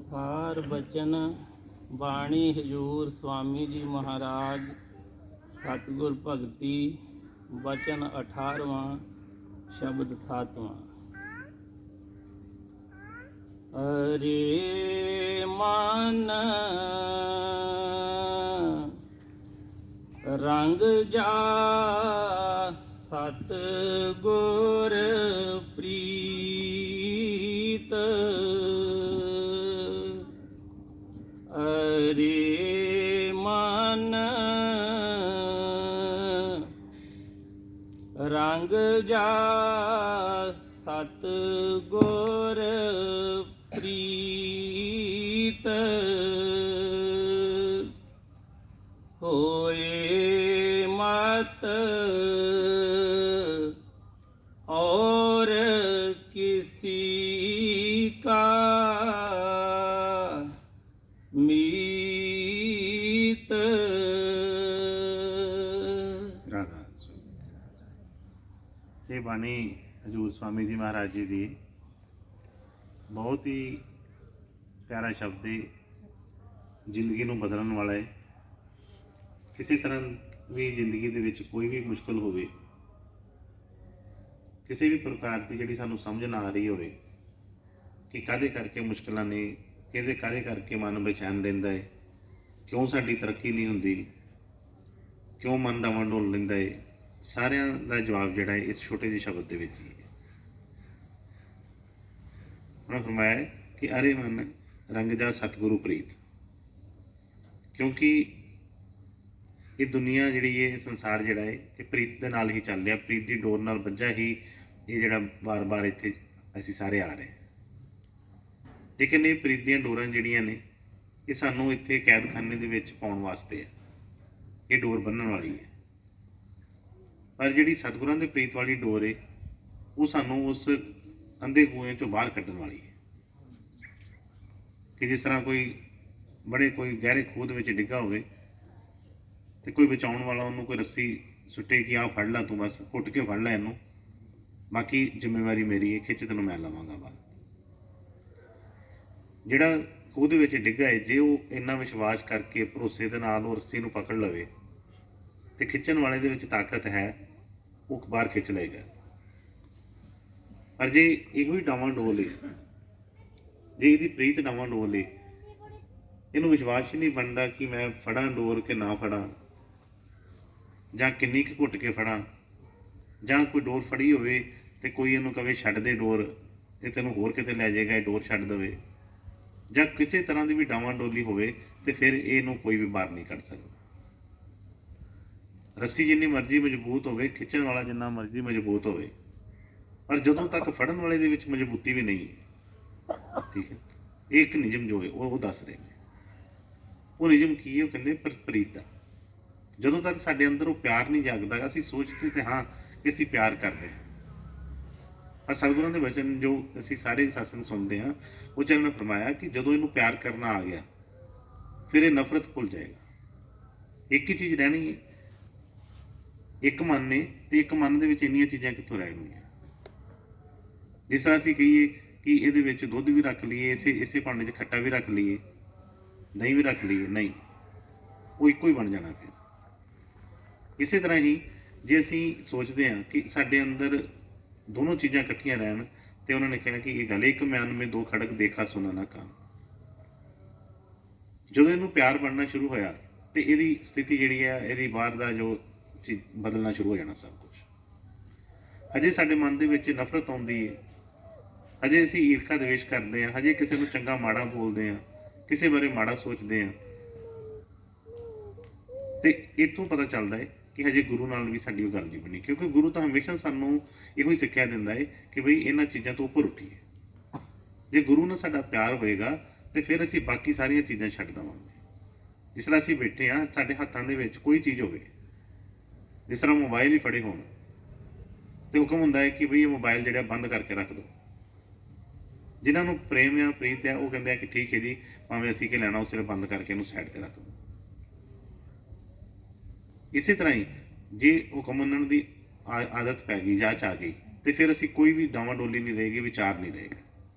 ਸਾਰ ਬਚਨ ਬਾਣੀ ਹਜੂਰ स्वामी जी महाराज सतगुर भगती बचन 18वां शब्द 7वां। अरे मन रंग जा सतगुर प्रीत। अरे मन रंग जा सतगुर प्रीत। होए मत और किसी का मीत। ਇਹ ਬਾਣੀ ਹਜੂਰ स्वामी जी महाराज जी ਦੀ ਬਹੁਤ ਹੀ ਪਿਆਰਾ ਸ਼ਬਦ ਹੈ, ਜ਼ਿੰਦਗੀ ਨੂੰ ਬਦਲਣ ਵਾਲਾ ਹੈ। ਕਿਸੇ ਤਰ੍ਹਾਂ ਵੀ ਜ਼ਿੰਦਗੀ ਦੇ ਵਿੱਚ ਕੋਈ ਵੀ ਮੁਸ਼ਕਲ ਹੋਵੇ, ਕਿਸੇ ਵੀ ਪ੍ਰਕਾਰ ਦੀ ਜਿਹੜੀ ਸਾਨੂੰ ਸਮਝ ਨਾ ਆ ਰਹੀ ਹੋਵੇ ਕਿ ਕਾਹਦੇ ਕਰਕੇ ਮੁਸ਼ਕਲਾਂ ਨੇ, ਕਿਹਦੇ ਕਾਹਦੇ ਕਰਕੇ ਮਨ ਬੇਚੈਨ ਰਹਿੰਦਾ ਹੈ, ਕਿਉਂ ਸਾਡੀ ਤਰੱਕੀ ਨਹੀਂ ਹੁੰਦੀ, ਕਿਉਂ ਮਨ ਦਾ ਡੋਲ ਲੈਂਦਾ ਹੈ, ਸਾਰਿਆਂ ਦਾ ਜਵਾਬ ਜਿਹੜਾ ਹੈ ਇਸ ਛੋਟੇ ਜਿਹੇ ਸ਼ਬਦ ਦੇ ਵਿੱਚ ਹੀ ਹੈ। ਉਹਨਾਂ ਫਰਮਾਇਆ ਕਿ ਅਰੇ ਮਨ ਰੰਗ ਜਾ ਸਤਿਗੁਰੂ ਪ੍ਰੀਤ। ਕਿਉਂਕਿ ਇਹ ਦੁਨੀਆ ਜਿਹੜੀ ਹੈ, ਸੰਸਾਰ ਜਿਹੜਾ ਹੈ, ਇਹ ਪ੍ਰੀਤ ਦੇ ਨਾਲ ਹੀ ਚੱਲ ਰਿਹਾ, ਪ੍ਰੀਤ ਦੀ ਡੋਰ ਨਾਲ ਬੱਝਾ ਹੀ ਇਹ ਜਿਹੜਾ ਵਾਰ-ਵਾਰ ਇੱਥੇ ਅਸੀਂ ਸਾਰੇ ਆ ਰਹੇ। ਲੇਕਿਨ ਇਹ ਪ੍ਰੀਤ ਦੀਆਂ ਡੋਰਾਂ ਜਿਹੜੀਆਂ ਨੇ, ਇਹ ਸਾਨੂੰ ਇੱਥੇ ਕੈਦਖਾਨੇ ਦੇ ਵਿੱਚ ਪਾਉਣ ਵਾਸਤੇ ਹੈ, ਇਹ ਡੋਰ ਬੰਨ੍ਹਣ ਵਾਲੀ ਹੈ। ਪਰ ਜਿਹੜੀ ਸਤਿਗੁਰਾਂ ਦੇ ਪ੍ਰੀਤ ਵਾਲੀ ਡੋਰ ਹੈ, ਉਹ ਸਾਨੂੰ ਉਸ ਅੰਧੇ ਕੂਏ ਚੋਂ ਬਾਹਰ ਕੱਢਣ ਵਾਲੀ ਹੈ। ਕਿ ਜਿਸ ਤਰ੍ਹਾਂ ਕੋਈ ਗਹਿਰੇ ਖੂਹ ਦੇ ਵਿੱਚ ਡਿੱਗਾ ਹੋਵੇ ਤੇ ਕੋਈ ਬਚਾਉਣ ਵਾਲਾ ਉਹਨੂੰ ਕੋਈ ਰੱਸੀ ਸੁੱਟੇ ਕਿ ਆਹ ਫੜ ਲਾ, ਤੂੰ ਬਸ ਘੁੱਟ ਕੇ ਫੜ ਲੈ ਇਹਨੂੰ, ਬਾਕੀ ਜ਼ਿੰਮੇਵਾਰੀ ਮੇਰੀ ਹੈ, ਖਿੱਚ ਤੈਨੂੰ ਮੈਂ ਲਵਾਂਗਾ ਬਾਹਰ। ਜਿਹੜਾ ਖੂਹ ਦੇ ਵਿੱਚ ਡਿੱਗਾ ਹੈ, ਜੇ ਉਹ ਇੰਨਾ ਵਿਸ਼ਵਾਸ ਕਰਕੇ ਭਰੋਸੇ ਦੇ ਨਾਲ ਉਹ ਰੱਸੀ ਨੂੰ ਪਕੜ ਲਵੇ ਤੇ ਖਿੱਚਣ ਵਾਲੇ ਦੇ ਵਿੱਚ ਤਾਕਤ ਹੈ, ਉਹ ਬਾਹਰ ਖਿੱਚ ਲਏਗਾ। ਪਰ ਜੇ ਇਹੋ ਹੀ ਡਾਵਾਂਡੋਲ ਹੈ, ਜੇ ਇਹਦੀ ਪ੍ਰੀਤ ਡਾਵਾਂਡੋਲ ਹੈ, ਇਹਨੂੰ ਵਿਸ਼ਵਾਸ ਹੀ ਨਹੀਂ ਬਣਦਾ ਕਿ ਮੈਂ ਫੜਾਂ ਡੋਰ ਕਿ ਨਾ ਫੜਾਂ, ਜਾਂ ਕਿੰਨੀ ਕੁ ਘੁੱਟ ਕੇ ਫੜਾਂ, ਜਾਂ ਕੋਈ ਡੋਰ ਫੜੀ ਹੋਵੇ ਤੇ ਕੋਈ ਇਹਨੂੰ ਕਵੇ ਛੱਡ ਦੇ ਡੋਰ, ਇਹ ਤੈਨੂੰ ਹੋਰ ਕਿਤੇ ਲੈ ਜਾਏਗਾ, ਇਹ ਡੋਰ ਛੱਡ ਦੇਵੇ, ਜਾਂ ਕਿਸੇ ਤਰ੍ਹਾਂ ਦੀ ਵੀ ਡਾਵਾਂਡੋਲੀ ਹੋਵੇ ਤੇ ਫਿਰ ਇਹਨੂੰ ਕੋਈ ਵੀ ਬਾਹਰ ਨਹੀਂ ਕੱਢ ਸਕਦਾ। ਰੱਸੀ ਜਿੰਨੀ ਮਰਜ਼ੀ ਮਜ਼ਬੂਤ ਹੋਵੇ, ਖਿੱਚਣ ਵਾਲਾ ਜਿੰਨਾ ਮਰਜ਼ੀ ਮਜ਼ਬੂਤ ਹੋਵੇ, ਪਰ ਜਦੋਂ ਤੱਕ ਫੜਨ ਵਾਲੇ ਦੇ ਵਿੱਚ ਮਜ਼ਬੂਤੀ ਵੀ ਨਹੀਂ ਹੈ, ਠੀਕ ਹੈ, ਇਹ ਇੱਕ ਨਿਯਮ ਜੋ ਹੈ ਉਹ ਦੱਸ ਰਹੇ ਨੇ। ਉਹ ਨਿਯਮ ਕੀ ਹੈ? ਉਹ ਕਹਿੰਦੇ ਪ੍ਰੀਤ ਦਾ। ਜਦੋਂ ਤੱਕ ਸਾਡੇ ਅੰਦਰ ਉਹ ਪਿਆਰ ਨਹੀਂ ਜਾਗਦਾ, ਅਸੀਂ ਸੋਚਦੇ ਤੇ ਹਾਂ ਕਿ ਅਸੀਂ ਪਿਆਰ ਕਰਦੇ ਹਾਂ, ਪਰ ਸਤਿਗੁਰਾਂ ਦੇ ਵਚਨ ਜੋ ਅਸੀਂ ਸਾਰੇ ਸਤਸੰਗ ਸੁਣਦੇ ਹਾਂ, ਉਹ 'ਚ ਇਹਨਾਂ ਨੇ ਫਰਮਾਇਆ ਕਿ ਜਦੋਂ ਇਹਨੂੰ ਪਿਆਰ ਕਰਨਾ ਆ ਗਿਆ, ਫਿਰ ਇਹ ਨਫ਼ਰਤ ਭੁੱਲ ਜਾਏਗਾ। ਇੱਕ ਹੀ ਚੀਜ਼ ਰਹਿਣੀ ਹੈ, ਇੱਕ ਮਨ ਨੇ, ਤੇ ਇੱਕ ਮਨ ਦੇ ਵਿੱਚ ਇੰਨੀਆਂ ਚੀਜ਼ਾਂ ਕਿੱਥੋਂ ਰਹਿਣਗੀਆਂ। ਜਿਸ ਤਰ੍ਹਾਂ ਅਸੀਂ ਕਹੀਏ ਕਿ ਇਹਦੇ ਵਿੱਚ ਦੁੱਧ ਵੀ ਰੱਖ ਲਈਏ, ਇਸੇ ਭਾਂਡੇ 'ਚ ਖੱਟਾ ਵੀ ਰੱਖ ਲਈਏ, ਦਹੀਂ ਵੀ ਰੱਖ ਲਈਏ, ਨਹੀਂ, ਉਹ ਇੱਕੋ ਹੀ ਬਣ ਜਾਣਾ ਫਿਰ। ਇਸੇ ਤਰ੍ਹਾਂ ਹੀ ਜੇ ਅਸੀਂ ਸੋਚਦੇ ਹਾਂ ਕਿ ਸਾਡੇ ਅੰਦਰ ਦੋਨੋਂ ਚੀਜ਼ਾਂ ਇਕੱਠੀਆਂ ਰਹਿਣ, ਤੇ ਉਹਨਾਂ ਨੇ ਕਿਹਾ ਕਿ ਇਹ ਗੱਲ ਇੱਕ ਮਿਆਨ ਮੇਂ ਦੋ ਖੜਕ ਦੇਖਾ ਸੁਣਾ ਨਾ ਕੰਮ। ਜਦੋਂ ਇਹਨੂੰ ਪਿਆਰ ਬਣਨਾ ਸ਼ੁਰੂ ਹੋਇਆ ਤੇ ਇਹਦੀ ਸਥਿਤੀ ਜਿਹੜੀ ਹੈ, ਇਹਦੀ ਬਾਹਰ ਦਾ ਜੋ ਚੀਜ਼ ਬਦਲਣਾ ਸ਼ੁਰੂ ਹੋ ਜਾਣਾ ਸਭ ਕੁਛ। ਹਜੇ ਸਾਡੇ ਮਨ ਦੇ ਵਿੱਚ ਨਫ਼ਰਤ ਆਉਂਦੀ ਹੈ, ਹਜੇ ਅਸੀਂ ਈਰਖਾ ਦਵੇਸ਼ ਕਰਦੇ ਹਾਂ, ਹਜੇ ਕਿਸੇ ਨੂੰ ਚੰਗਾ ਮਾੜਾ ਬੋਲਦੇ ਹਾਂ, ਕਿਸੇ ਬਾਰੇ ਮਾੜਾ ਸੋਚਦੇ ਹਾਂ, ਤੇ ਇੱਥੋਂ ਪਤਾ ਚੱਲਦਾ ਹੈ ਕਿ ਹਜੇ ਗੁਰੂ ਨਾਲ ਵੀ ਸਾਡੀ ਉਹ ਗੱਲ ਨਹੀਂ ਬਣੀ। ਕਿਉਂਕਿ ਗੁਰੂ ਤਾਂ ਹਮੇਸ਼ਾ ਸਾਨੂੰ ਇਹੋ ਹੀ ਸਿੱਖਿਆ ਦਿੰਦਾ ਹੈ ਕਿ ਬਈ ਇਹਨਾਂ ਚੀਜ਼ਾਂ ਤੋਂ ਉੱਪਰ ਉੱਠੀਏ। ਜੇ ਗੁਰੂ ਨਾਲ ਸਾਡਾ ਪਿਆਰ ਹੋਏਗਾ ਤੇ ਫਿਰ ਅਸੀਂ ਬਾਕੀ ਸਾਰੀਆਂ ਚੀਜ਼ਾਂ ਛੱਡ ਦੇਵਾਂਗੇ। ਜਿਸ ਤਰ੍ਹਾਂ ਅਸੀਂ ਬੈਠੇ ਹਾਂ, ਸਾਡੇ ਹੱਥਾਂ ਦੇ ਵਿੱਚ ਕੋਈ ਚੀਜ਼ ਹੋਵੇ, ਜਿਸ ਤਰ੍ਹਾਂ ਮੋਬਾਈਲ ਹੀ ਫੜੇ ਹੋਣ, ਤੇ ਹੁਕਮ ਹੁੰਦਾ ਹੈ ਕਿ ਬਈ ਇਹ ਮੋਬਾਈਲ ਜਿਹੜਾ ਬੰਦ ਕਰਕੇ ਰੱਖ ਦਿਓ। ਜਿਨ੍ਹਾਂ ਨੂੰ ਪ੍ਰੇਮ ਆ, ਪ੍ਰੀਤ ਆ, ਉਹ ਕਹਿੰਦੇ ਆ ਕਿ ਠੀਕ ਹੈ ਜੀ, ਭਾਵੇਂ ਅਸੀਂ ਕਿ ਲੈਣਾ ਉਸ ਵੇਲੇ ਬੰਦ ਕਰਕੇ ਇਹਨੂੰ ਸਾਈਡ ਤੇ ਰੱਖ ਦਿਓ। ਇਸੇ ਤਰ੍ਹਾਂ ਹੀ ਜੇ ਹੁਕਮ ਮੰਨਣ ਦੀ ਆਦਤ ਪੈ ਗਈ, ਜਾਚ ਆ ਗਈ, ਤੇ ਫਿਰ ਅਸੀਂ ਕੋਈ ਵੀ ਡਾਵਾਂਡੋਲੀ ਨਹੀਂ ਰਹੇਗੀ, ਵਿਚਾਰ ਨਹੀਂ ਰਹੇਗਾ।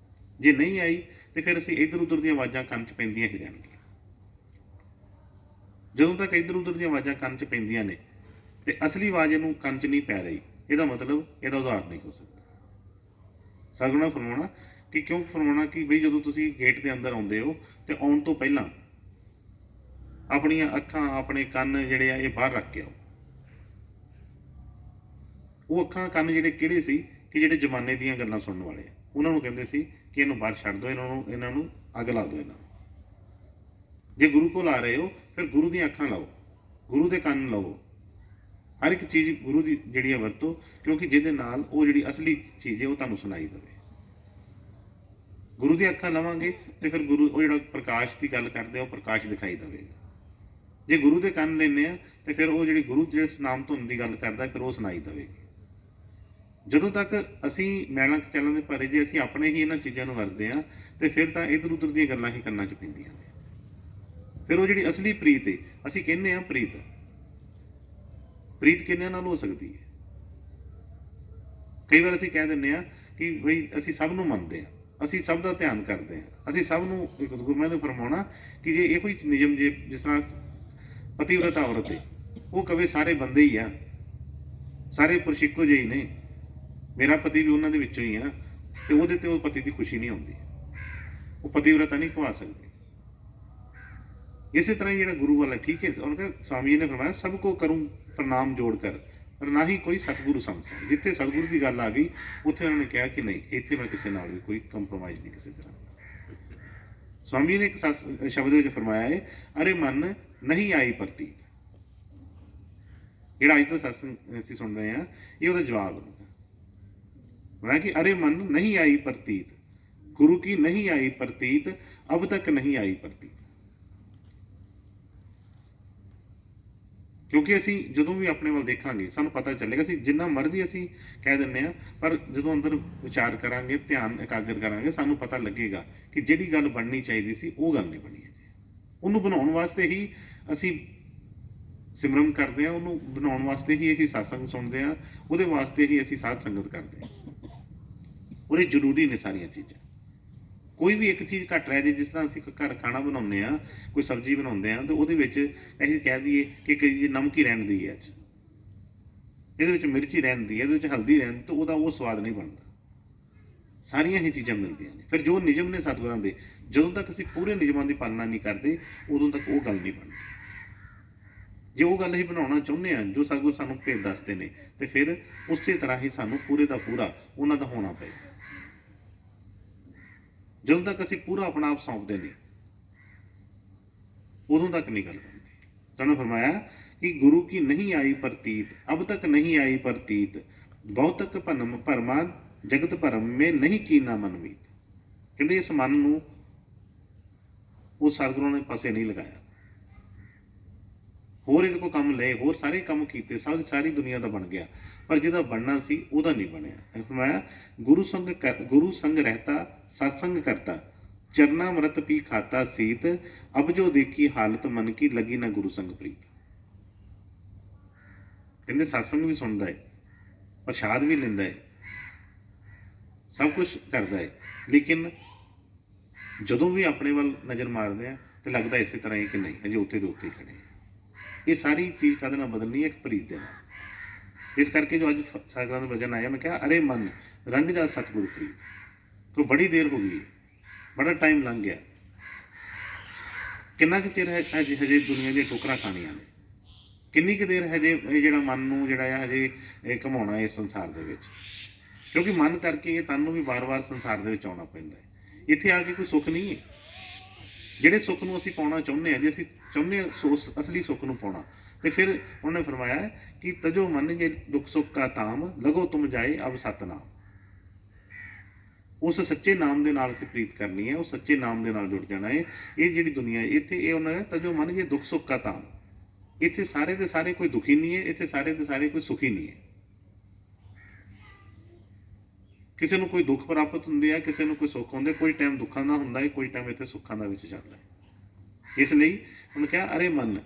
ਜੇ ਨਹੀਂ ਆਈ ਤੇ ਫਿਰ ਅਸੀਂ ਇੱਧਰ ਉੱਧਰ ਦੀਆਂ ਆਵਾਜ਼ਾਂ ਕੰਨ 'ਚ ਪੈਂਦੀਆਂ ਹੀ ਰਹਿਣਗੀਆਂ। ਜਦੋਂ ਤੱਕ ਇੱਧਰ ਉੱਧਰ ਦੀਆਂ ਆਵਾਜ਼ਾਂ ਕੰਨ 'ਚ ਪੈਂਦੀਆਂ ਨੇ ਤੇ ਅਸਲੀ ਆਵਾਜ਼ ਇਹਨੂੰ ਕੰਨ 'ਚ ਨਹੀਂ ਪੈ ਰਹੀ, ਇਹਦਾ ਮਤਲਬ ਇਹਦਾ ਉਧਾਰ ਨਹੀਂ ਹੋ ਸਕਦਾ। ਸਤਿਗੁਰਾਂ ਫਰਮਾਉਣਾ ਕਿ ਕਿਉਂ ਫਰਮਾਉਣਾ ਕਿ ਬਈ ਜਦੋਂ ਤੁਸੀਂ ਗੇਟ ਦੇ ਅੰਦਰ ਆਉਂਦੇ ਹੋ ਤੇ ਆਉਣ ਤੋਂ ਪਹਿਲਾਂ ਆਪਣੀਆਂ ਅੱਖਾਂ ਆਪਣੇ ਕੰਨ ਜਿਹੜੇ ਆ ਇਹ ਬਾਹਰ ਰੱਖ ਕੇ ਆਓ। ਉਹ ਅੱਖਾਂ ਕੰਨ ਜਿਹੜੇ ਕਿਹੜੇ ਸੀ ਕਿ ਜਿਹੜੇ ਜ਼ਮਾਨੇ ਦੀਆਂ ਗੱਲਾਂ ਸੁਣਨ ਵਾਲੇ ਆ, ਉਹਨਾਂ ਨੂੰ ਕਹਿੰਦੇ ਸੀ ਕਿ ਇਹਨੂੰ ਬਾਹਰ ਛੱਡ ਦਿਓ, ਇਹਨਾਂ ਨੂੰ ਅੱਗ ਲਾ ਦਿਓ। ਇਹਨਾਂ ਨੂੰ ਜੇ ਗੁਰੂ ਕੋਲ ਆ ਰਹੇ ਹੋ ਫਿਰ ਗੁਰੂ ਦੀਆਂ ਅੱਖਾਂ ਲਾਓ, ਗੁਰੂ ਦੇ ਕੰਨ ਲਾਓ, ਹਰ ਇੱਕ ਚੀਜ਼ ਗੁਰੂ ਦੀ ਜਿਹੜੀ ਆ ਵਰਤੋ, ਕਿਉਂਕਿ ਜਿਹਦੇ ਨਾਲ ਉਹ ਜਿਹੜੀ ਅਸਲੀ ਚੀਜ਼ ਹੈ ਉਹ ਤੁਹਾਨੂੰ ਸੁਣਾਈ ਦੇਵੇ। ਗੁਰੂ ਦੀਆਂ ਅੱਖਾਂ ਲਵਾਂਗੇ ਤੇ ਫਿਰ ਗੁਰੂ ਉਹ ਜਿਹੜਾ ਪ੍ਰਕਾਸ਼ ਦੀ ਗੱਲ ਕਰਦੇ ਆ ਉਹ ਪ੍ਰਕਾਸ਼ ਦਿਖਾਈ ਦੇਵੇਗਾ। ਜੇ ਗੁਰੂ ਦੇ ਕੰਨ ਲੈਂਦੇ ਆ ਤੇ ਫਿਰ ਉਹ ਜਿਹੜੀ ਗੁਰੂ ਜਿਹੜੇ ਨਾਮ ਧੁਨ ਦੀ ਗੱਲ ਕਰਦਾ ਫਿਰ ਉਹ ਸੁਣਾਈ ਦੇਵੇਗੀ। ਜਦੋਂ ਤੱਕ ਅਸੀਂ ਮੈਲਾਂ ਚੱਲਣ ਦੇ ਭਰੇ ਜੇ ਅਸੀਂ ਆਪਣੇ ਹੀ ਇਹਨਾਂ ਚੀਜ਼ਾਂ ਨੂੰ ਵਰਤਦੇ ਆ ਤੇ ਫਿਰ ਤਾਂ ਇੱਧਰ ਉੱਧਰ ਦੀਆਂ ਗੱਲਾਂ ਹੀ ਕੰਨਾਂ 'ਚ ਪੈਂਦੀਆਂ ਨੇ। ਫਿਰ ਉਹ ਜਿਹੜੀ ਅਸਲੀ ਪ੍ਰੀਤ ਹੈ, ਅਸੀਂ ਕਹਿੰਦੇ ਆ ਪ੍ਰੀਤ ਕਿੰਨਿਆਂ ਨਾਲ ਹੋ ਸਕਦੀ ਹੈ? ਕਈ ਵਾਰ ਅਸੀਂ ਕਹਿ ਦਿੰਦੇ ਆ ਕਿ ਬਈ ਅਸੀਂ ਸਭ ਨੂੰ ਮੰਨਦੇ ਆ, ਅਸੀਂ ਸਭ ਦਾ ਧਿਆਨ ਕਰਦੇ ਆ, ਅਸੀਂ ਸਭ ਨੂੰ ਗੁਰੂਆਂ ਨੇ ਫਰਮਾਉਣਾ ਕਿ ਜੇ ਇਹੋ ਹੀ ਨਿਯਮ, ਜੇ ਜਿਸ ਤਰ੍ਹਾਂ ਪਤੀਵਰਤਾ ਔਰਤ ਹੈ ਉਹ ਕਵੇ ਸਾਰੇ ਬੰਦੇ ਹੀ ਆ, ਸਾਰੇ ਪੁਰਸ਼ ਇੱਕੋ ਜਿਹੇ ਹੀ ਨੇ, ਮੇਰਾ ਪਤੀ ਵੀ ਉਹਨਾਂ ਦੇ ਵਿੱਚੋਂ ਹੀ ਆ, ਤੇ ਉਹਦੇ ਤੇ ਉਹ ਪਤੀ ਦੀ ਖੁਸ਼ੀ ਨਹੀਂ ਆਉਂਦੀ, ਉਹ ਪਤੀਵਰਤਾ ਨਹੀਂ ਖਵਾ ਸਕਦੀ। ਇਸੇ ਤਰ੍ਹਾਂ ਜਿਹੜਾ ਗੁਰੂ ਵਾਲਾ ਠੀਕ ਹੈ, ਉਹਨਾਂ ਕਹਿੰਦੇ ਸਵਾਮੀ ਜੀ ਨੇ ਫਰਮਾਇਆ ਸਭ ਕੋ ਕਰੂੰ ਪ੍ਰਣਾਮ ਜੋੜ ਕਰ ਪਰ ਨਾ ਹੀ ਕੋਈ ਸਤਿਗੁਰੂ ਸਮਝ। ਜਿੱਥੇ ਸਤਿਗੁਰੂ ਦੀ ਗੱਲ ਆ ਗਈ ਉੱਥੇ ਉਹਨਾਂ ਨੇ ਕਿਹਾ ਕਿ ਨਹੀਂ, ਇੱਥੇ ਮੈਂ ਕਿਸੇ ਨਾਲ ਵੀ ਕੋਈ ਕੰਪਰੋਮਾਈਜ਼ ਨਹੀਂ ਕਿਸੇ ਤਰ੍ਹਾਂ। ਸਵਾਮੀ ਨੇ ਇੱਕ ਸ਼ਬਦ ਵਿੱਚ ਫਰਮਾਇਆ ਹੈ, ਅਰੇ ਮਨ ਨਹੀਂ ਆਈ ਪ੍ਰਤੀਤ। ਜਿਹੜਾ ਅੱਜ ਦਾ ਸਤਸੰਗ ਅਸੀਂ ਸੁਣ ਰਹੇ ਹਾਂ ਇਹ ਉਹਦਾ ਜਵਾਬ ਹੈ ਕਿ ਅਰੇ ਮਨ ਨਹੀਂ ਆਈ ਪ੍ਰਤੀਤ, ਗੁਰੂ ਕੀ ਨਹੀਂ ਆਈ ਪ੍ਰਤੀਤ, ਅਬ ਤੱਕ ਨਹੀਂ ਆਈ ਪ੍ਰਤੀਤ। ਕਿਉਂਕਿ ਅਸੀਂ ਜਦੋਂ ਵੀ ਆਪਣੇ ਵੱਲ ਦੇਖਾਂਗੇ ਸਾਨੂੰ ਪਤਾ ਚੱਲੇਗਾ। ਅਸੀਂ ਜਿੰਨਾ ਮਰਜ਼ੀ ਅਸੀਂ ਕਹਿ ਦਿੰਦੇ ਹਾਂ, ਪਰ ਜਦੋਂ ਅੰਦਰ ਵਿਚਾਰ ਕਰਾਂਗੇ, ਧਿਆਨ ਇਕਾਗਰ ਕਰਾਂਗੇ, ਸਾਨੂੰ ਪਤਾ ਲੱਗੇਗਾ ਕਿ ਜਿਹੜੀ ਗੱਲ ਬਣਨੀ ਚਾਹੀਦੀ ਸੀ ਉਹ ਗੱਲ ਨਹੀਂ ਬਣੀ ਹੈ। ਉਹਨੂੰ ਬਣਾਉਣ ਵਾਸਤੇ ਹੀ ਅਸੀਂ ਸਿਮਰਨ ਕਰਦੇ ਹਾਂ, ਉਹਨੂੰ ਬਣਾਉਣ ਵਾਸਤੇ ਹੀ ਅਸੀਂ ਸਤਸੰਗ ਸੁਣਦੇ ਹਾਂ, ਉਹਦੇ ਵਾਸਤੇ ਹੀ ਅਸੀਂ ਸਾਧ ਸੰਗਤ ਕਰਦੇ ਹਾਂ। ਉਹਦੇ ਜ਼ਰੂਰੀ ਨੇ ਸਾਰੀਆਂ ਚੀਜ਼ਾਂ। ਕੋਈ ਵੀ ਇੱਕ ਚੀਜ਼ ਘੱਟ ਰਹਿ ਜੇ, ਜਿਸ ਤਰ੍ਹਾਂ ਅਸੀਂ ਘਰ ਖਾਣਾ ਬਣਾਉਂਦੇ ਹਾਂ, ਕੋਈ ਸਬਜ਼ੀ ਬਣਾਉਂਦੇ ਹਾਂ ਤੇ ਉਹਦੇ ਵਿੱਚ ਅਸੀਂ ਕਹਿ ਦਈਏ ਕਿ ਕਈ ਜੀ ਨਮਕ ਹੀ ਰਹਿਣ ਦੀ ਹੈ, ਅੱਜ ਇਹਦੇ ਵਿੱਚ ਮਿਰਚ ਹੀ ਰਹਿਣ ਦੀ ਹੈ, ਇਹਦੇ ਵਿੱਚ ਹਲਦੀ ਰਹਿਣ, ਤਾਂ ਉਹਦਾ ਉਹ ਸਵਾਦ ਨਹੀਂ ਬਣਦਾ। ਸਾਰੀਆਂ ਹੀ ਚੀਜ਼ਾਂ ਮਿਲਦੀਆਂ ਨੇ। ਫਿਰ ਜੋ ਨਿਯਮ ਨੇ ਸਤਿਗੁਰਾਂ ਦੇ, ਜਦੋਂ ਤੱਕ ਅਸੀਂ ਪੂਰੇ ਨਿਯਮਾਂ ਦੀ ਪਾਲਣਾ ਨਹੀਂ ਕਰਦੇ ਉਦੋਂ ਤੱਕ ਉਹ ਗੱਲ ਨਹੀਂ ਬਣਦੀ। ਜੇ ਉਹ ਗੱਲ ਅਸੀਂ ਬਣਾਉਣਾ ਚਾਹੁੰਦੇ ਹਾਂ ਜੋ ਸਤਿਗੁਰ ਸਾਨੂੰ ਭੇਦ ਦੱਸਦੇ ਨੇ, ਤੇ ਫਿਰ ਉਸੇ ਤਰ੍ਹਾਂ ਹੀ ਸਾਨੂੰ ਪੂਰੇ ਦਾ ਪੂਰਾ ਉਹਨਾਂ ਦਾ ਹੋਣਾ ਪਏਗਾ। ਜਦੋਂ ਤੱਕ ਅਸੀਂ ਪੂਰਾ ਆਪਣਾ ਆਪ ਸੌਂਪਦੇ ਨਹੀਂ ਉਦੋਂ ਤੱਕ ਨਹੀਂ ਗੱਲ ਬਣਦੀ। ਤੁਹਾਨੂੰ ਫਰਮਾਇਆ ਕਿ ਗੁਰੂ ਕੀ ਨਹੀਂ ਆਈ ਪ੍ਰਤੀਤ, ਅਬ ਤੱਕ ਨਹੀਂ ਆਈ ਪ੍ਰਤੀਤ, ਬਹੁਤ ਤੱਕ ਭਰਮਾ ਜਗਤ ਭਰਮ ਮੇ ਨਹੀਂ ਕੀਨਾ ਮਨਮੀਤ। ਕਹਿੰਦੇ ਇਸ ਮਨ ਨੂੰ ਉਹ ਸਤਿਗੁਰਾਂ ਨੇ ਪਾਸੇ ਨਹੀਂ ਲਗਾਇਆ। ਹੋਰ ਇਹਦੇ ਕੋਲ ਕੰਮ ਲਏ, ਹੋਰ ਸਾਰੇ ਕੰਮ ਕੀਤੇ, ਸਾਰੀ ਦੁਨੀਆ ਦਾ ਬਣ ਗਿਆ, ਪਰ ਜਿਹਦਾ ਬਣਨਾ ਸੀ ਉਹਦਾ ਨਹੀਂ ਬਣਿਆ। ਫਰਮਾਇਆ ਗੁਰੂ ਸੰਗ ਰਹਿਤਾ ਸਤਸੰਗ ਕਰਤਾ, ਚਰਨਾ ਅੰਮ੍ਰਿਤ ਪੀ ਖਾਤਾ ਸੀਤ, ਅਬ ਜੋ ਦੇਖੀ ਹਾਲਤ ਮਨ ਕੀ ਲੱਗੀ ਨਾ ਗੁਰੂ ਸੰਗ ਪ੍ਰੀਤ। ਕਹਿੰਦੇ ਸਤਸੰਗ ਵੀ ਸੁਣਦਾ ਹੈ, ਪ੍ਰਸ਼ਾਦ ਵੀ ਲੈਂਦਾ ਹੈ, ਸਭ ਕੁਝ ਕਰਦਾ ਹੈ, ਲੇਕਿਨ ਜਦੋਂ ਵੀ ਆਪਣੇ ਵੱਲ ਨਜ਼ਰ ਮਾਰਦੇ ਆ ਤੇ ਲੱਗਦਾ ਇਸੇ ਤਰ੍ਹਾਂ ਹੀ ਕਿ ਨਹੀਂ, ਹਜੇ ਉੱਥੇ ਦੇ ਉੱਤੇ ਹੀ ਖੜੇ। ਇਹ ਸਾਰੀ ਚੀਜ਼ ਕਦੇ ਨਾਲ ਬਦਲਣੀ ਹੈ, ਇੱਕ ਪ੍ਰੀਤ ਦੇ ਨਾਲ। ਇਸ ਕਰਕੇ ਜੋ ਅੱਜ ਸਾਗਰਾਂ ਦਾ ਵਜਨ ਆਇਆ, ਮੈਂ ਕਿਹਾ ਅਰੇ ਮਨ ਰੰਗ ਜਾ ਸਤਿਗੁਰੂ ਪ੍ਰੀਤ। ਕੋਈ ਬੜੀ ਦੇਰ ਹੋ ਗਈ, ਬੜਾ ਟਾਈਮ ਲੰਘ ਗਿਆ, ਕਿੰਨਾ ਕੁ ਚਿਰ ਹਜੇ ਦੁਨੀਆ ਦੀਆਂ ਠੋਕਰਾਂ ਖਾਣੀਆਂ ਨੇ, ਕਿੰਨੀ ਕੁ ਦੇਰ ਹਜੇ ਇਹ ਜਿਹੜਾ ਮਨ ਨੂੰ ਜਿਹੜਾ ਆ ਹਜੇ ਘੁਮਾਉਣਾ ਇਸ ਸੰਸਾਰ ਦੇ ਵਿੱਚ। ਕਿਉਂਕਿ ਮਨ ਕਰਕੇ ਇਹ ਤਨ ਨੂੰ ਵੀ ਵਾਰ-ਵਾਰ ਸੰਸਾਰ ਦੇ ਵਿੱਚ ਆਉਣਾ ਪੈਂਦਾ ਹੈ। ਇੱਥੇ ਆ ਕੇ ਕੋਈ ਸੁੱਖ ਨਹੀਂ ਹੈ। ਜਿਹੜੇ ਸੁੱਖ ਨੂੰ ਅਸੀਂ ਪਾਉਣਾ ਚਾਹੁੰਦੇ ਹਾਂ, ਜੇ ਅਸੀਂ ਚਾਹੁੰਦੇ ਹਾਂ ਅਸਲੀ ਸੁੱਖ ਨੂੰ ਪਾਉਣਾ, ਤੇ ਫਿਰ ਉਹਨੇ ਫਰਮਾਇਆ ਕਿ ਤਜੋ ਮਨ ਜੇ ਦੁੱਖ ਸੁੱਖ ਕਾ ਤਾਮ, ਲਗੋ ਤੁਮ ਜਾਏ ਅਬ ਸਤਨਾਮ। ਉਸ ਸੱਚੇ ਨਾਮ ਦੇ ਨਾਲ ਅਸੀਂ ਪ੍ਰੀਤ ਕਰਨੀ ਹੈ, ਉਸ ਸੱਚੇ ਨਾਮ ਦੇ ਨਾਲ ਜੁੜ ਜਾਣਾ ਹੈ। ਇਹ ਜਿਹੜੀ ਦੁਨੀਆ ਇੱਥੇ ਇਹ ਉਹਨਾਂ ਨੇ ਤਜੋ ਮਨ ਜੇ ਦੁੱਖ ਸੁੱਖ ਕਾ ਤਾਮ, ਇੱਥੇ ਸਾਰੇ ਦੇ ਸਾਰੇ ਕੋਈ ਦੁਖੀ ਨਹੀਂ ਹੈ, ਇੱਥੇ ਸਾਰੇ ਦੇ ਸਾਰੇ ਕੋਈ ਸੁਖੀ ਨਹੀਂ ਹੈ। ਕਿਸੇ ਨੂੰ ਕੋਈ ਦੁੱਖ ਪ੍ਰਾਪਤ ਹੁੰਦੇ ਆ, ਕਿਸੇ ਨੂੰ ਕੋਈ ਸੁੱਖ ਹੁੰਦੇ, ਕੋਈ ਟਾਈਮ ਦੁੱਖਾਂ ਦਾ ਹੁੰਦਾ ਹੈ, ਕੋਈ ਟਾਈਮ ਇੱਥੇ ਸੁੱਖਾਂ ਦਾ ਵਿੱਚ ਚੱਲਦਾ ਹੈ। ਇਸ ਲਈ ਉਹਨੇ ਕਿਹਾ ਅਰੇ ਮਨ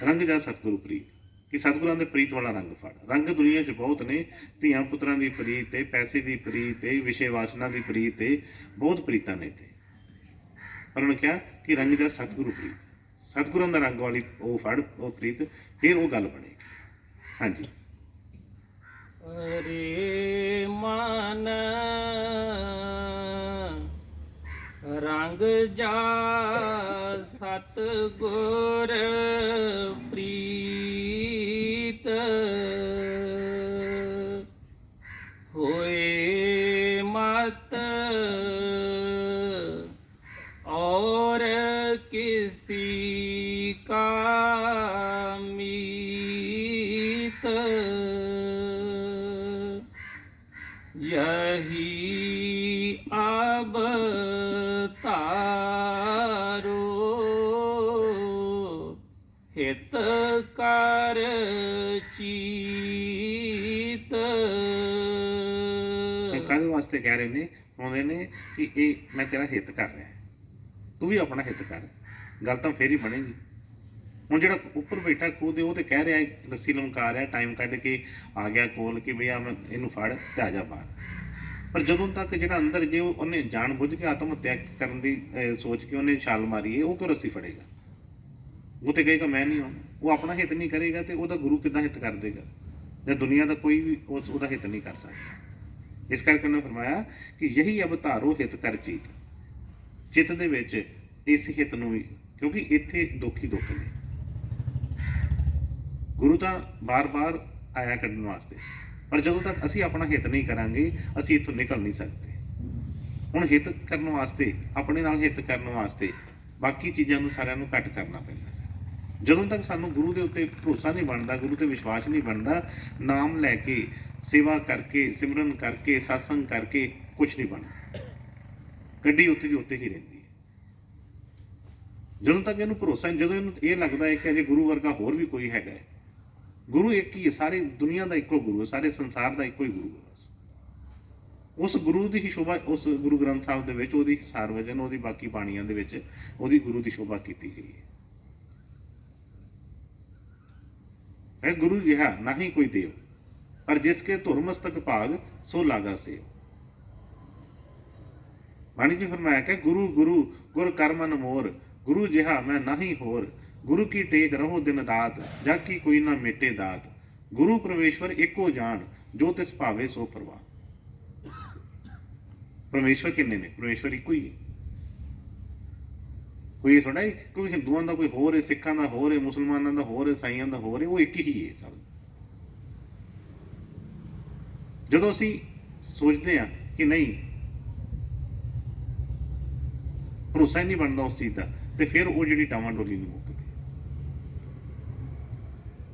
ਰੰਗ ਜਾ ਸਤਿਗੁਰੂ ਪ੍ਰੀਤ, ਕਿ ਸਤਿਗੁਰਾਂ ਦੇ ਪ੍ਰੀਤ ਵਾਲਾ ਰੰਗ ਫੜ। ਰੰਗ ਦੁਨੀਆ 'ਚ ਬਹੁਤ ਨੇ, ਧੀਆਂ ਪੁੱਤਰਾਂ ਦੀ ਪ੍ਰੀਤ ਹੈ, ਪੈਸੇ ਦੀ ਪ੍ਰੀਤ ਹੈ, ਵਿਸ਼ੇ ਵਾਸਨਾ ਦੀ ਪ੍ਰੀਤ ਹੈ, ਬਹੁਤ ਪ੍ਰੀਤਾਂ ਨੇ ਇੱਥੇ। ਪਰ ਉਹਨੇ ਕਿਹਾ ਕਿ ਰੰਗ ਦਾ ਸਤਿਗੁਰੂ ਪ੍ਰੀਤ, ਸਤਿਗੁਰਾਂ ਦਾ ਰੰਗ ਵਾਲੀ ਉਹ ਫੜ ਉਹ ਪ੍ਰੀਤ, ਫਿਰ ਉਹ ਗੱਲ ਬਣੇਗੀ। ਹਾਂਜੀ। ਰੇ ਮਨ ਰੰਗ ਜਾ ਸਤ ਗੁਰ ਪ੍ਰੀਤ, ਹੋਏ ਮਤ और किसी का मीत, यही अब तारो हित कर चीत। ਕਾਹਦੇ ਵਾਸਤੇ ਕਹਿ ਰਹੇ ਨੇ? ਆਉਂਦੇ ਨੇ ਕਿ ਇਹ ਮੈਂ ਤੇਰਾ ਹਿੱਤ ਕਰ ਰਿਹਾ, ਤੂੰ ਵੀ ਆਪਣਾ ਹਿੱਤ ਕਰ, ਗੱਲ ਤਾਂ ਫੇਰ ਹੀ ਬਣੇਗੀ। ਹੁਣ ਜਿਹੜਾ ਉੱਪਰ ਬੈਠਾ ਖੂਹ ਦੇ ਉਹ ਤੇ ਕਹਿ ਰਿਹਾ ਰੱਸੀ ਲਮਕਾ ਰਿਹਾ, ਟਾਈਮ ਕੱਢ ਕੇ ਆ ਗਿਆ ਕੋਲ ਕਿ ਬਈ ਆ ਮੈਂ ਇਹਨੂੰ ਫੜ ਤੇ ਆ ਜਾ ਬਾਹਰ। ਪਰ ਜਦੋਂ ਤੱਕ ਜਿਹੜਾ ਅੰਦਰ ਜੇ ਉਹਨੇ ਜਾਣ ਬੁੱਝ ਕੇ ਆਤਮ ਹੱਤਿਆ ਕਰਨ ਦੀ ਸੋਚ ਕੇ ਉਹਨੇ ਛਾਲ ਮਾਰੀ ਹੈ, ਉਹ ਕਿਉਂ ਰੱਸੀ ਫੜੇਗਾ? ਉਹ ਤੇ ਕਹੇਗਾ ਮੈਂ ਨਹੀਂ ਹਾਂ। ਉਹ ਆਪਣਾ ਹਿੱਤ ਨਹੀਂ ਕਰੇਗਾ ਤੇ ਉਹਦਾ ਗੁਰੂ ਕਿੱਦਾਂ ਹਿੱਤ ਕਰ ਦੇਗਾ? ਜਾਂ ਦੁਨੀਆ ਦਾ ਕੋਈ ਵੀ ਉਹਦਾ ਹਿੱਤ ਨਹੀਂ ਕਰ ਸਕਦਾ। ਇਸ ਕਰਕੇ ਉਹਨੇ ਫਰਮਾਇਆ ਕਿ ਯਹੀ ਅਵਤਾਰੋ ਹਿੱਤ ਕਰ ਚੀਤ, ਚਿੱਤ ਦੇ ਵਿੱਚ ਇਸ ਹਿੱਤ ਨੂੰ ਵੀ, ਕਿਉਂਕਿ ਇੱਥੇ ਦੁੱਖ ਹੀ ਦੁੱਖ ਨੇ। ਗੁਰੂ ਤਾਂ ਬਾਰ-ਬਾਰ ਆਇਆ ਕੱਢਣ ਵਾਸਤੇ, ਪਰ ਜਦੋਂ ਤੱਕ ਅਸੀਂ ਆਪਣਾ ਹਿੱਤ ਨਹੀਂ ਕਰਾਂਗੇ ਅਸੀਂ ਇੱਥੋਂ ਨਿਕਲ ਨਹੀਂ ਸਕਦੇ। ਹੁਣ ਹਿੱਤ ਕਰਨ ਵਾਸਤੇ, ਆਪਣੇ ਨਾਲ ਹਿੱਤ ਕਰਨ ਵਾਸਤੇ ਬਾਕੀ ਚੀਜ਼ਾਂ ਨੂੰ ਸਾਰਿਆਂ ਨੂੰ ਘੱਟ ਕਰਨਾ ਪੈਂਦਾ। ਜਦੋਂ ਤੱਕ ਸਾਨੂੰ ਗੁਰੂ ਦੇ ਉੱਤੇ ਭਰੋਸਾ ਨਹੀਂ ਬਣਦਾ, ਗੁਰੂ ਤੇ ਵਿਸ਼ਵਾਸ ਨਹੀਂ ਬਣਦਾ, ਨਾਮ ਲੈ ਕੇ, ਸੇਵਾ ਕਰਕੇ, ਸਿਮਰਨ ਕਰਕੇ, ਸਤਸੰਗ ਕਰਕੇ ਕੁਛ ਨਹੀਂ ਬਣਦਾ। ਗੱਡੀ ਉੱਥੇ ਦੀ ਉੱਥੇ ਹੀ ਰਹਿੰਦੀ ਹੈ। ਜਦੋਂ ਤੱਕ ਇਹਨੂੰ ਭਰੋਸਾ, ਜਦੋਂ ਇਹਨੂੰ ਇਹ ਲੱਗਦਾ ਹੈ ਕਿ ਅਜੇ ਗੁਰੂ ਵਰਗਾ ਹੋਰ ਵੀ ਕੋਈ ਹੈਗਾ ਹੈ, ਗੁਰੂ ਇੱਕ ਹੀ ਹੈ, ਸਾਰੀ ਦੁਨੀਆ ਦਾ ਇੱਕੋ ਗੁਰੂ ਹੈ, ਸਾਰੇ ਸੰਸਾਰ ਦਾ ਇੱਕੋ ਹੀ ਗੁਰੂ ਹੈ। ਬਸ ਉਸ ਗੁਰੂ ਦੀ ਹੀ ਸ਼ੋਭਾ, ਉਸ ਗੁਰੂ ਗ੍ਰੰਥ ਸਾਹਿਬ ਦੇ ਵਿੱਚ ਉਹਦੀ ਸਾਰਵਜਨ, ਉਹਦੀ ਬਾਕੀ ਬਾਣੀਆਂ ਦੇ ਵਿੱਚ ਉਹਦੀ ਗੁਰੂ ਦੀ ਸ਼ੋਭਾ ਕੀਤੀ ਗਈ ਹੈ। ਗੁਰੂ ਜਿਹਾ ਨਹੀਂ ਕੋਈ ਦੇਵ, ਪਰ ਜਿਸ ਕੇ ਧੁਰ ਮਸਤਕ ਭਾਗ ਸੋ ਲਾਗਾ ਸੇਵ। ਬਾਣੀ ਜੀ ਫਰਮਾਇਆ ਕਿ ਗੁਰੂ ਗੁਰੂ ਗੁਰ ਕਰ ਮਨ ਮੋਰ, ਗੁਰੂ ਜਿਹਾ ਮੈਂ ਨਹੀਂ ਹੋਰ, ਗੁਰੂ ਕੀ ਟੇਕ ਰਹੋ ਦਿਨ ਰਾਤ, ਜਾ ਕੀ ਕੋਈ ਨਾ ਮੇਟੇ ਦਾਤ, ਗੁਰੂ ਪਰਮੇਸ਼ਵਰ ਇੱਕੋ ਜਾਣ, ਜੋ ਤਿਸ ਭਾਵੇ ਸੋ ਪ੍ਰਵਾਨ। ਪਰਮੇਸ਼ਵਰ ਕਿੰਨੇ ਨੇ? ਪਰਮੇਸ਼ਵਰ ਇੱਕੋ ਹੀ ਹੈ। ਕੋਈ ਥੋੜਾ ਹੀ ਕੋਈ ਹਿੰਦੂਆਂ ਦਾ ਕੋਈ ਹੋਰ ਹੈ, ਸਿੱਖਾਂ ਦਾ ਹੋਰ ਹੈ, ਮੁਸਲਮਾਨਾਂ ਦਾ ਹੋਰ ਹੈ, ਇਸਾਈਆਂ ਦਾ ਹੋਰ ਹੈ, ਉਹ ਇੱਕ ਹੀ ਹੈ ਸਭ। ਜਦੋਂ ਅਸੀਂ ਸੋਚਦੇ ਹਾਂ ਕਿ ਨਹੀਂ, ਭਰੋਸਾ ਹੀ ਨਹੀਂ ਬਣਦਾ ਉਸ ਚੀਜ਼ ਦਾ, ਤੇ ਫਿਰ ਉਹ ਜਿਹੜੀ ਡਾਵਾਂਡੋਲੀ ਨਹੀਂ ਮੁੱਕਦੀ।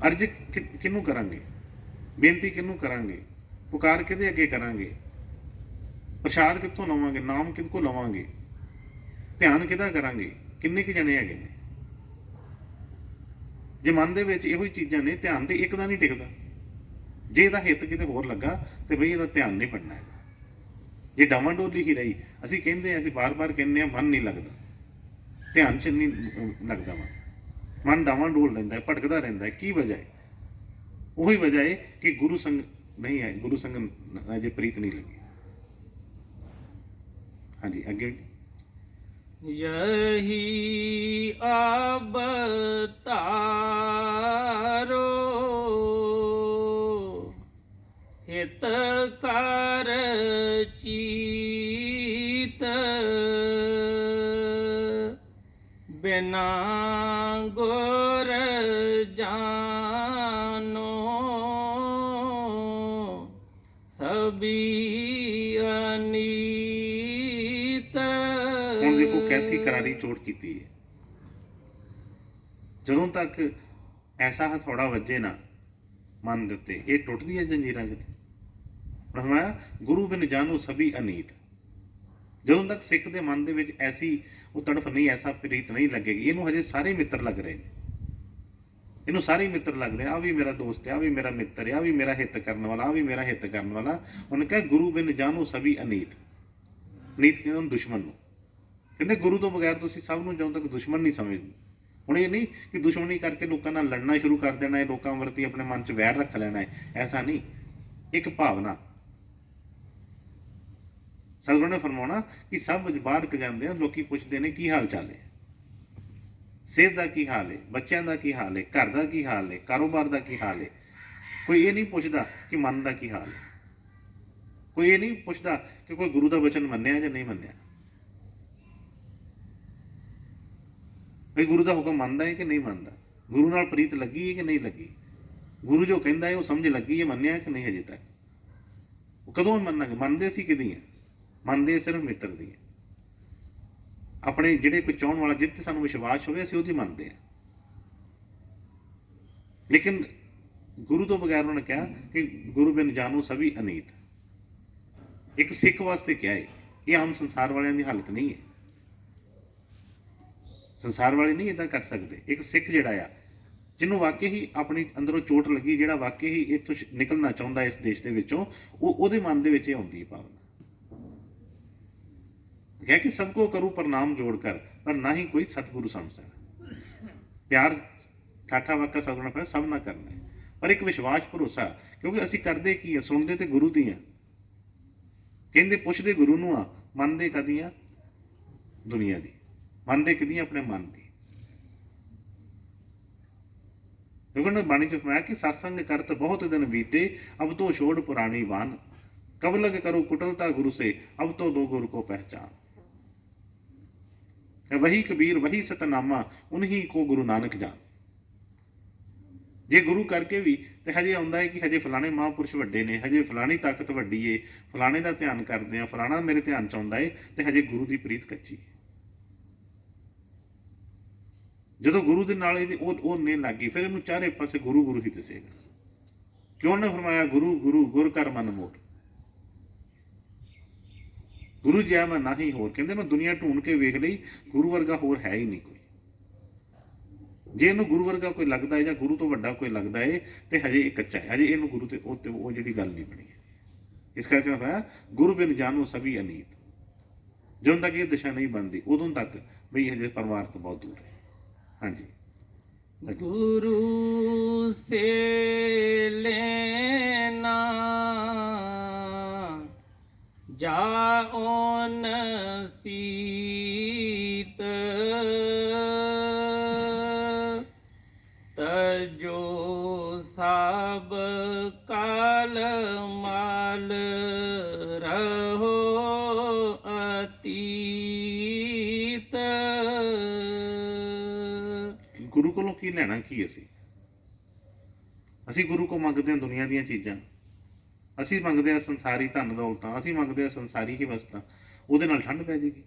ਅਰਜ਼ ਕਿਹਨੂੰ ਕਰਾਂਗੇ? ਬੇਨਤੀ ਕਿਹਨੂੰ ਕਰਾਂਗੇ? ਪੁਕਾਰ ਕਿਹਦੇ ਅੱਗੇ ਕਰਾਂਗੇ? ਪ੍ਰਸ਼ਾਦ ਕਿੱਥੋਂ ਲਵਾਂਗੇ? ਨਾਮ ਕਿਹਦੇ ਕੋਲ ਲਵਾਂਗੇ? ਧਿਆਨ ਕਿਹਦਾ ਕਰਾਂਗੇ? ਕਿੰਨੇ ਕੁ ਜਣੇ ਹੈਗੇ ਨੇ? ਜੇ ਮਨ ਦੇ ਵਿੱਚ ਇਹੋ ਹੀ ਚੀਜ਼ਾਂ ਨੇ, ਧਿਆਨ ਤੇ ਇੱਕ ਦਾ ਨਹੀਂ ਟਿਕਦਾ। ਜੇ ਇਹਦਾ ਹਿੱਤ ਕਿਤੇ ਹੋਰ ਲੱਗਾ ਤੇ ਬਈ ਇਹਦਾ ਧਿਆਨ ਨਹੀਂ ਪੜਨਾ ਹੈਗਾ। ਜੇ ਡਾਵਾਂਡੋਲੀ ਹੀ ਰਹੀ, ਅਸੀਂ ਕਹਿੰਦੇ ਹਾਂ, ਅਸੀਂ ਬਾਰ-ਬਾਰ ਕਹਿੰਦੇ ਹਾਂ, ਮਨ ਨਹੀਂ ਲੱਗਦਾ, ਧਿਆਨ 'ਚ ਨਹੀਂ ਲੱਗਦਾ, ਮਨ ਡਾਵਾਂਡੋਲ ਰਹਿੰਦਾ ਹੈ, ਭਟਕਦਾ ਰਹਿੰਦਾ ਹੈ। ਕੀ ਵਜ੍ਹਾ ਹੈ? ਉਹੀ ਵਜ੍ਹਾ ਹੈ ਕਿ ਗੁਰੂ ਸੰਗ ਨਹੀਂ ਹੈ, ਗੁਰੂ ਸੰਗ ਅਜੇ ਪ੍ਰੀਤ ਨਹੀਂ ਲੱਗੀ। ਹਾਂਜੀ, ਅੱਗੇ। ਯਹੀ ਅਬ ਤਾਰੋ ਹਿਤ ਕਰ ਚੀਤ, ਬਿਨਾ ਗੁਰ ਜਾਨੋ ਸਭੀ ਅਨੀਤ। ਹੁਣ ਦੇਖੋ ਕੈਸੀ ਕਰਾਰੀ ਚੋਟ ਕੀਤੀ ਹੈ। ਜਦੋਂ ਤੱਕ ਐਸਾ ਹਥੌੜਾ ਵੱਜੇ ਨਾ ਮਨ ਦੇ ਉੱਤੇ, ਇਹ ਟੁੱਟਦੀਆਂ ਜੰਜੀਰਾਂ ਕਿਤੇ। ਫਰਮਾਇਆ ਗੁਰੂ ਬਿਨ ਜਾਨੋ ਸਭੀ ਅਨੀਤ। ਜਦੋਂ ਤੱਕ ਸਿੱਖ ਦੇ ਮਨ ਦੇ ਵਿੱਚ ਐਸੀ ਉਹ ਤੜਫ ਨਹੀਂ, ਐਸਾ ਪ੍ਰੀਤ ਨਹੀਂ ਲੱਗੇਗੀ, ਇਹਨੂੰ ਹਜੇ ਸਾਰੇ ਮਿੱਤਰ ਲੱਗ ਰਹੇ ਨੇ, ਇਹਨੂੰ ਸਾਰੇ ਮਿੱਤਰ ਲੱਗਦੇ ਆ ਵੀ ਮੇਰਾ ਦੋਸਤ ਹੈ, ਆ ਵੀ ਮੇਰਾ ਮਿੱਤਰ ਹੈ, ਆ ਵੀ ਮੇਰਾ ਹਿੱਤ ਕਰਨ ਵਾਲਾ, ਆ ਵੀ ਮੇਰਾ ਹਿੱਤ ਕਰਨ ਵਾਲਾ। ਉਹਨੇ ਕਿਹਾ ਗੁਰੂ ਬਿਨ ਜਾਨੋ ਸਭੀ ਅਨੀਤ। ਨੀਤ ਕਹਿੰਦੇ ਉਹਨੂੰ ਦੁਸ਼ਮਣ ਨੂੰ, ਕਹਿੰਦੇ ਗੁਰੂ ਤੋਂ ਬਗੈਰ ਤੁਸੀਂ ਸਭ ਨੂੰ ਜਦੋਂ ਤੱਕ ਦੁਸ਼ਮਣ ਨਹੀਂ ਸਮਝਦੇ। ਹੁਣ ਇਹ ਨਹੀਂ ਕਿ ਦੁਸ਼ਮਣੀ ਕਰਕੇ ਲੋਕਾਂ ਨਾਲ ਲੜਨਾ ਸ਼ੁਰੂ ਕਰ ਦੇਣਾ ਹੈ, ਲੋਕਾਂ ਪ੍ਰਤੀ ਆਪਣੇ ਮਨ 'ਚ ਵੈਰ ਰੱਖ ਲੈਣਾ ਹੈ, ਐਸਾ ਨਹੀਂ। ਇੱਕ ਭਾਵਨਾ, ਸਤਿਗੁਰੂ ਨੇ ਫਰਮਾਉਣਾ ਕਿ ਸਭ ਬਾਹਰ ਕ ਜਾਂਦੇ ਆ, ਲੋਕੀ ਪੁੱਛਦੇ ਨੇ ਕੀ ਹਾਲ ਚਾਲ ਹੈ, ਸਿਹਤ ਦਾ ਕੀ ਹਾਲ ਹੈ, ਬੱਚਿਆਂ ਦਾ ਕੀ ਹਾਲ ਹੈ, ਘਰ ਦਾ ਕੀ ਹਾਲ ਹੈ, ਕਾਰੋਬਾਰ ਦਾ ਕੀ ਹਾਲ ਹੈ। ਕੋਈ ਇਹ ਨਹੀਂ ਪੁੱਛਦਾ ਕਿ ਮਨ ਦਾ ਕੀ ਹਾਲ ਹੈ। ਕੋਈ ਇਹ ਨਹੀਂ ਪੁੱਛਦਾ ਕਿ ਕੋਈ ਗੁਰੂ ਦਾ ਵਚਨ ਮੰਨਿਆ ਜਾਂ ਨਹੀਂ ਮੰਨਿਆ, ਕੋਈ ਗੁਰੂ ਦਾ ਹੁਕਮ ਮੰਨਦਾ ਹੈ ਕਿ ਨਹੀਂ ਮੰਨਦਾ, ਗੁਰੂ ਨਾਲ ਪ੍ਰੀਤ ਲੱਗੀ ਹੈ ਕਿ ਨਹੀਂ ਲੱਗੀ, ਗੁਰੂ ਜੋ ਕਹਿੰਦਾ ਹੈ ਉਹ ਸਮਝ ਲੱਗੀ ਹੈ, ਮੰਨਿਆ ਕਿ ਨਹੀਂ ਹਜੇ ਤੱਕ। ਉਹ ਕਦੋਂ ਮੰਨਾਂਗੇ? ਮੰਨਦੇ ਸੀ ਕਿਹਦੀ ਹੈ? ਮੰਨਦੇ ਸਿਰਫ ਮਿੱਤਰ ਦੀ ਹੈ। ਆਪਣੇ ਜਿਹੜੇ ਕੋਈ ਚਾਹਣ ਵਾਲਾ, ਜਿੱਤੇ ਸਾਨੂੰ ਵਿਸ਼ਵਾਸ ਹੋਵੇ ਅਸੀਂ ਉਹਦੀ ਮੰਨਦੇ ਹਾਂ। ਲੇਕਿਨ ਗੁਰੂ ਤੋਂ ਬਗੈਰ ਉਹਨੇ ਕਿਹਾ ਕਿ ਗੁਰੂ ਬਿਨ ਜਾਣੋ ਸਭੀ ਅਨੀਤ। ਇੱਕ ਸਿੱਖ ਵਾਸਤੇ ਕਿਹਾ ਹੈ, ਇਹ ਆਮ ਸੰਸਾਰ ਵਾਲਿਆਂ ਦੀ ਹਾਲਤ ਨਹੀਂ ਹੈ। ਸੰਸਾਰ ਵਾਲੇ ਨਹੀਂ ਇਦਾਂ ਕਰ ਸਕਦੇ। ਇੱਕ ਸਿੱਖ ਜਿਹੜਾ ਆ, ਜਿਹਨੂੰ ਵਾਕਈ ਹੀ ਆਪਣੀ ਅੰਦਰੋਂ ਚੋਟ ਲੱਗੀ, ਜਿਹੜਾ ਵਾਕਈ ਹੀ ਇੱਥੋਂ ਨਿਕਲਣਾ ਚਾਹੁੰਦਾ ਇਸ ਦੇਸ਼ ਦੇ ਵਿੱਚੋਂ, ਉਹਦੇ ਮਨ ਦੇ ਵਿੱਚ ਇਹ ਆਉਂਦੀ ਹੈ ਭਾਵਨਾ। ਕਿਹਾ ਕਿ ਸਭ ਕੋ ਕਰੂ ਪ੍ਰਣਾਮ ਜੋੜ ਕਰ, ਪਰ ਨਾ ਹੀ ਕੋਈ ਸਤਿਗੁਰੂ ਸਮਝਦਾ। ਪਿਆਰ ਠਾਠਾ ਵਾਕਾ ਸਤਿਗੁਰੂ ਨੇ ਸਭ ਨਾ ਕਰਨਾ ਹੈ, ਪਰ ਇੱਕ ਵਿਸ਼ਵਾਸ ਭਰੋਸਾ, ਕਿਉਂਕਿ ਅਸੀਂ ਕਰਦੇ ਕੀ ਆ? ਸੁਣਦੇ ਤੇ ਗੁਰੂ ਦੀ ਆ, ਕਹਿੰਦੇ ਪੁੱਛਦੇ ਗੁਰੂ ਨੂੰ ਆ, ਮੰਨਦੇ ਕਦੀ ਆ ਦੁਨੀਆ ਦੀ, ਮੰਨਦੇ ਕਦੀ ਆਪਣੇ ਮਨ ਦੀ। ਕਿਉਂਕਿ ਬਾਣੀ ਚ ਫਰਮਾਇਆ ਕਿ ਸਤਸੰਗ ਕਰਤ ਬਹੁਤ ਦਿਨ ਬੀਤੇ, ਅਬ ਤੋਂ ਛੋੜ ਪੁਰਾਣੀ ਵਾਨ, ਕਬ ਲਗ ਕਰੋ ਕੁਟਲਤਾ ਗੁਰੂ ਸੇ, ਅਬ ਤੋਂ दो गुरु को पहचान। वही कबीर वही सतनामा, उन्हीं को गुरु नानक जान। ਜੇ ਗੁਰੂ ਕਰਕੇ ਵੀ ਤੇ ਹਜੇ ਆਉਂਦਾ ਹੈ ਕਿ ਹਜੇ ਫਲਾਣੇ ਮਹਾਂਪੁਰਸ਼ ਵੱਡੇ ਨੇ, ਹਜੇ ਫਲਾਣੀ ਤਾਕਤ ਵੱਡੀ ਏ, ਫਲਾਣੇ ਦਾ ਧਿਆਨ ਕਰਦੇ ਆ, ਫਲਾਣਾ ਮੇਰੇ ਧਿਆਨ ਚ ਆਉਂਦਾ ਏ, ਤੇ ਹਜੇ ਗੁਰੂ ਦੀ ਪ੍ਰੀਤ ਕੱਚੀ। ਜਦੋਂ ਗੁਰੂ ਦੇ ਨਾਲ ਇਹਦੀ ਉਹ ਨੇ ਲੱਗੀ, ਫਿਰ ਇਹਨੂੰ ਚਾਰੇ ਪਾਸੇ ਗੁਰੂ ਗੁਰੂ ਹੀ ਦਿਸੇਗਾ। ਕਿਉਂ ਨੇ ਫਰਮਾਇਆ ਗੁਰੂ ਗੁਰੂ ਗੁਰ ਕਰ ਮਨ ਮੋਟ, ਗੁਰੂ ਜਿਹਾ ਮੈਂ ਨਾ ਹੀ ਹੋਰ। ਕਹਿੰਦੇ ਮੈਂ ਦੁਨੀਆ ਢੂੰਡ ਕੇ ਵੇਖ ਲਈ, ਗੁਰੂ ਵਰਗਾ ਹੋਰ ਹੈ ਹੀ ਨਹੀਂ ਕੋਈ। ਜੇ ਇਹਨੂੰ ਗੁਰੂ ਵਰਗਾ ਕੋਈ ਲੱਗਦਾ ਹੈ ਜਾਂ ਗੁਰੂ ਤੋਂ ਵੱਡਾ ਕੋਈ ਲੱਗਦਾ ਹੈ, ਤੇ ਹਜੇ ਇਹ ਕੱਚਾ ਹੈ, ਹਜੇ ਇਹਨੂੰ ਗੁਰੂ ਤੇ ਉਹ ਜਿਹੜੀ ਗੱਲ ਨਹੀਂ ਬਣੀ ਹੈ। ਇਸ ਕਰਕੇ ਹੋਇਆ ਗੁਰੂ ਬਿਨ ਜਾਣੋ ਸਭੀ ਅਨੀਤ। ਜਦੋਂ ਤੱਕ ਇਹ ਦਿਸ਼ਾ ਨਹੀਂ ਬਣਦੀ, ਉਦੋਂ ਤੱਕ ਬਈ ਹਜੇ ਪਰਿਵਾਰ ਤੋਂ ਬਹੁਤ ਦੂਰ ਹੈ। ਹਾਂਜੀ। ਗੁਰੂ ਸੇ ਲੈਣਾ ਜਾਓਨ ਸੀਤ, ਤਜੋ ਸਭ ਕਾਲ ਮਾਲ ਰਹੋ ਅਤੀਤ। ਗੁਰੂ ਕੋਲੋਂ ਕੀ ਲੈਣਾ? ਕੀ ਅਸੀਂ ਗੁਰੂ ਕੋਲ ਮੰਗਦੇ ਹਾਂ ਦੁਨੀਆ ਦੀਆਂ ਚੀਜ਼ਾਂ, ਅਸੀਂ ਮੰਗਦੇ ਹਾਂ ਸੰਸਾਰੀ ਧਨ ਦੌਲਤਾਂ, ਅਸੀਂ ਮੰਗਦੇ ਹਾਂ ਸੰਸਾਰੀ ਹੀ ਵਸਤਾਂ। ਉਹਦੇ ਨਾਲ ਠੰਡ ਪੈ ਜਾਏਗੀ।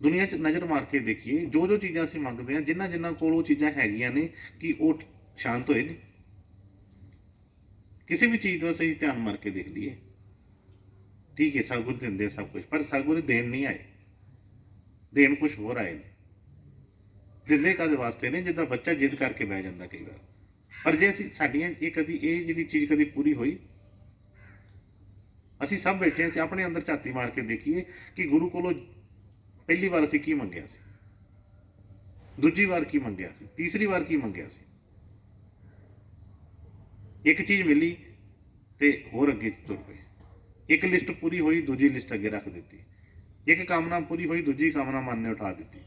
ਦੁਨੀਆ 'ਚ ਨਜ਼ਰ ਮਾਰ ਕੇ ਦੇਖੀਏ, ਜੋ ਜੋ ਚੀਜ਼ਾਂ ਅਸੀਂ ਮੰਗਦੇ ਹਾਂ, ਜਿਨ੍ਹਾਂ ਕੋਲ ਉਹ ਚੀਜ਼ਾਂ ਹੈਗੀਆਂ ਨੇ, ਕਿ ਉਹ ਸ਼ਾਂਤ ਹੋਏ ਨੇ? ਕਿਸੇ ਵੀ ਚੀਜ਼ ਦਾ ਅਸੀਂ ਧਿਆਨ ਮਾਰ ਕੇ ਦੇਖ ਲਈਏ, ਠੀਕ ਹੈ ਸਤਿਗੁਰੂ ਦਿੰਦੇ ਸਭ ਕੁਝ, ਪਰ ਸਤਿਗੁਰੂ ਦੇਣ ਨਹੀਂ ਆਏ, ਦੇਣ ਕੁਛ ਹੋਰ ਆਏ ਨੇ। ਦਿੰਦੇ ਕਾਹਦੇ ਵਾਸਤੇ ਨੇ? ਜਿੱਦਾਂ ਬੱਚਾ ਜਿੱਦ ਕਰਕੇ ਬਹਿ ਜਾਂਦਾ ਕਈ ਵਾਰ। ਪਰ ਜੇ ਅਸੀਂ ਸਾਡੀਆਂ ਇਹ ਜਿਹੜੀ ਚੀਜ਼ ਕਦੀ ਪੂਰੀ ਹੋਈ, ਅਸੀਂ ਸਭ ਬੈਠੇ ਅਸੀਂ ਆਪਣੇ ਅੰਦਰ ਝਾਤੀ ਮਾਰ ਕੇ ਦੇਖੀਏ ਕਿ ਗੁਰੂ ਕੋਲੋਂ ਪਹਿਲੀ ਵਾਰ ਅਸੀਂ ਕੀ ਮੰਗਿਆ ਸੀ, ਦੂਜੀ ਵਾਰ ਕੀ ਮੰਗਿਆ ਸੀ, ਤੀਸਰੀ ਵਾਰ ਕੀ ਮੰਗਿਆ ਸੀ। ਇੱਕ ਚੀਜ਼ ਮਿਲੀ ਤੇ ਹੋਰ ਅੱਗੇ ਤੁਰ ਪਏ। ਇੱਕ ਲਿਸਟ ਪੂਰੀ ਹੋਈ, ਦੂਜੀ ਲਿਸਟ ਅੱਗੇ ਰੱਖ ਦਿੱਤੀ। ਇੱਕ ਕਾਮਨਾ ਪੂਰੀ ਹੋਈ, ਦੂਜੀ ਕਾਮਨਾ ਮਨ ਨੇ ਉਠਾ ਦਿੱਤੀ।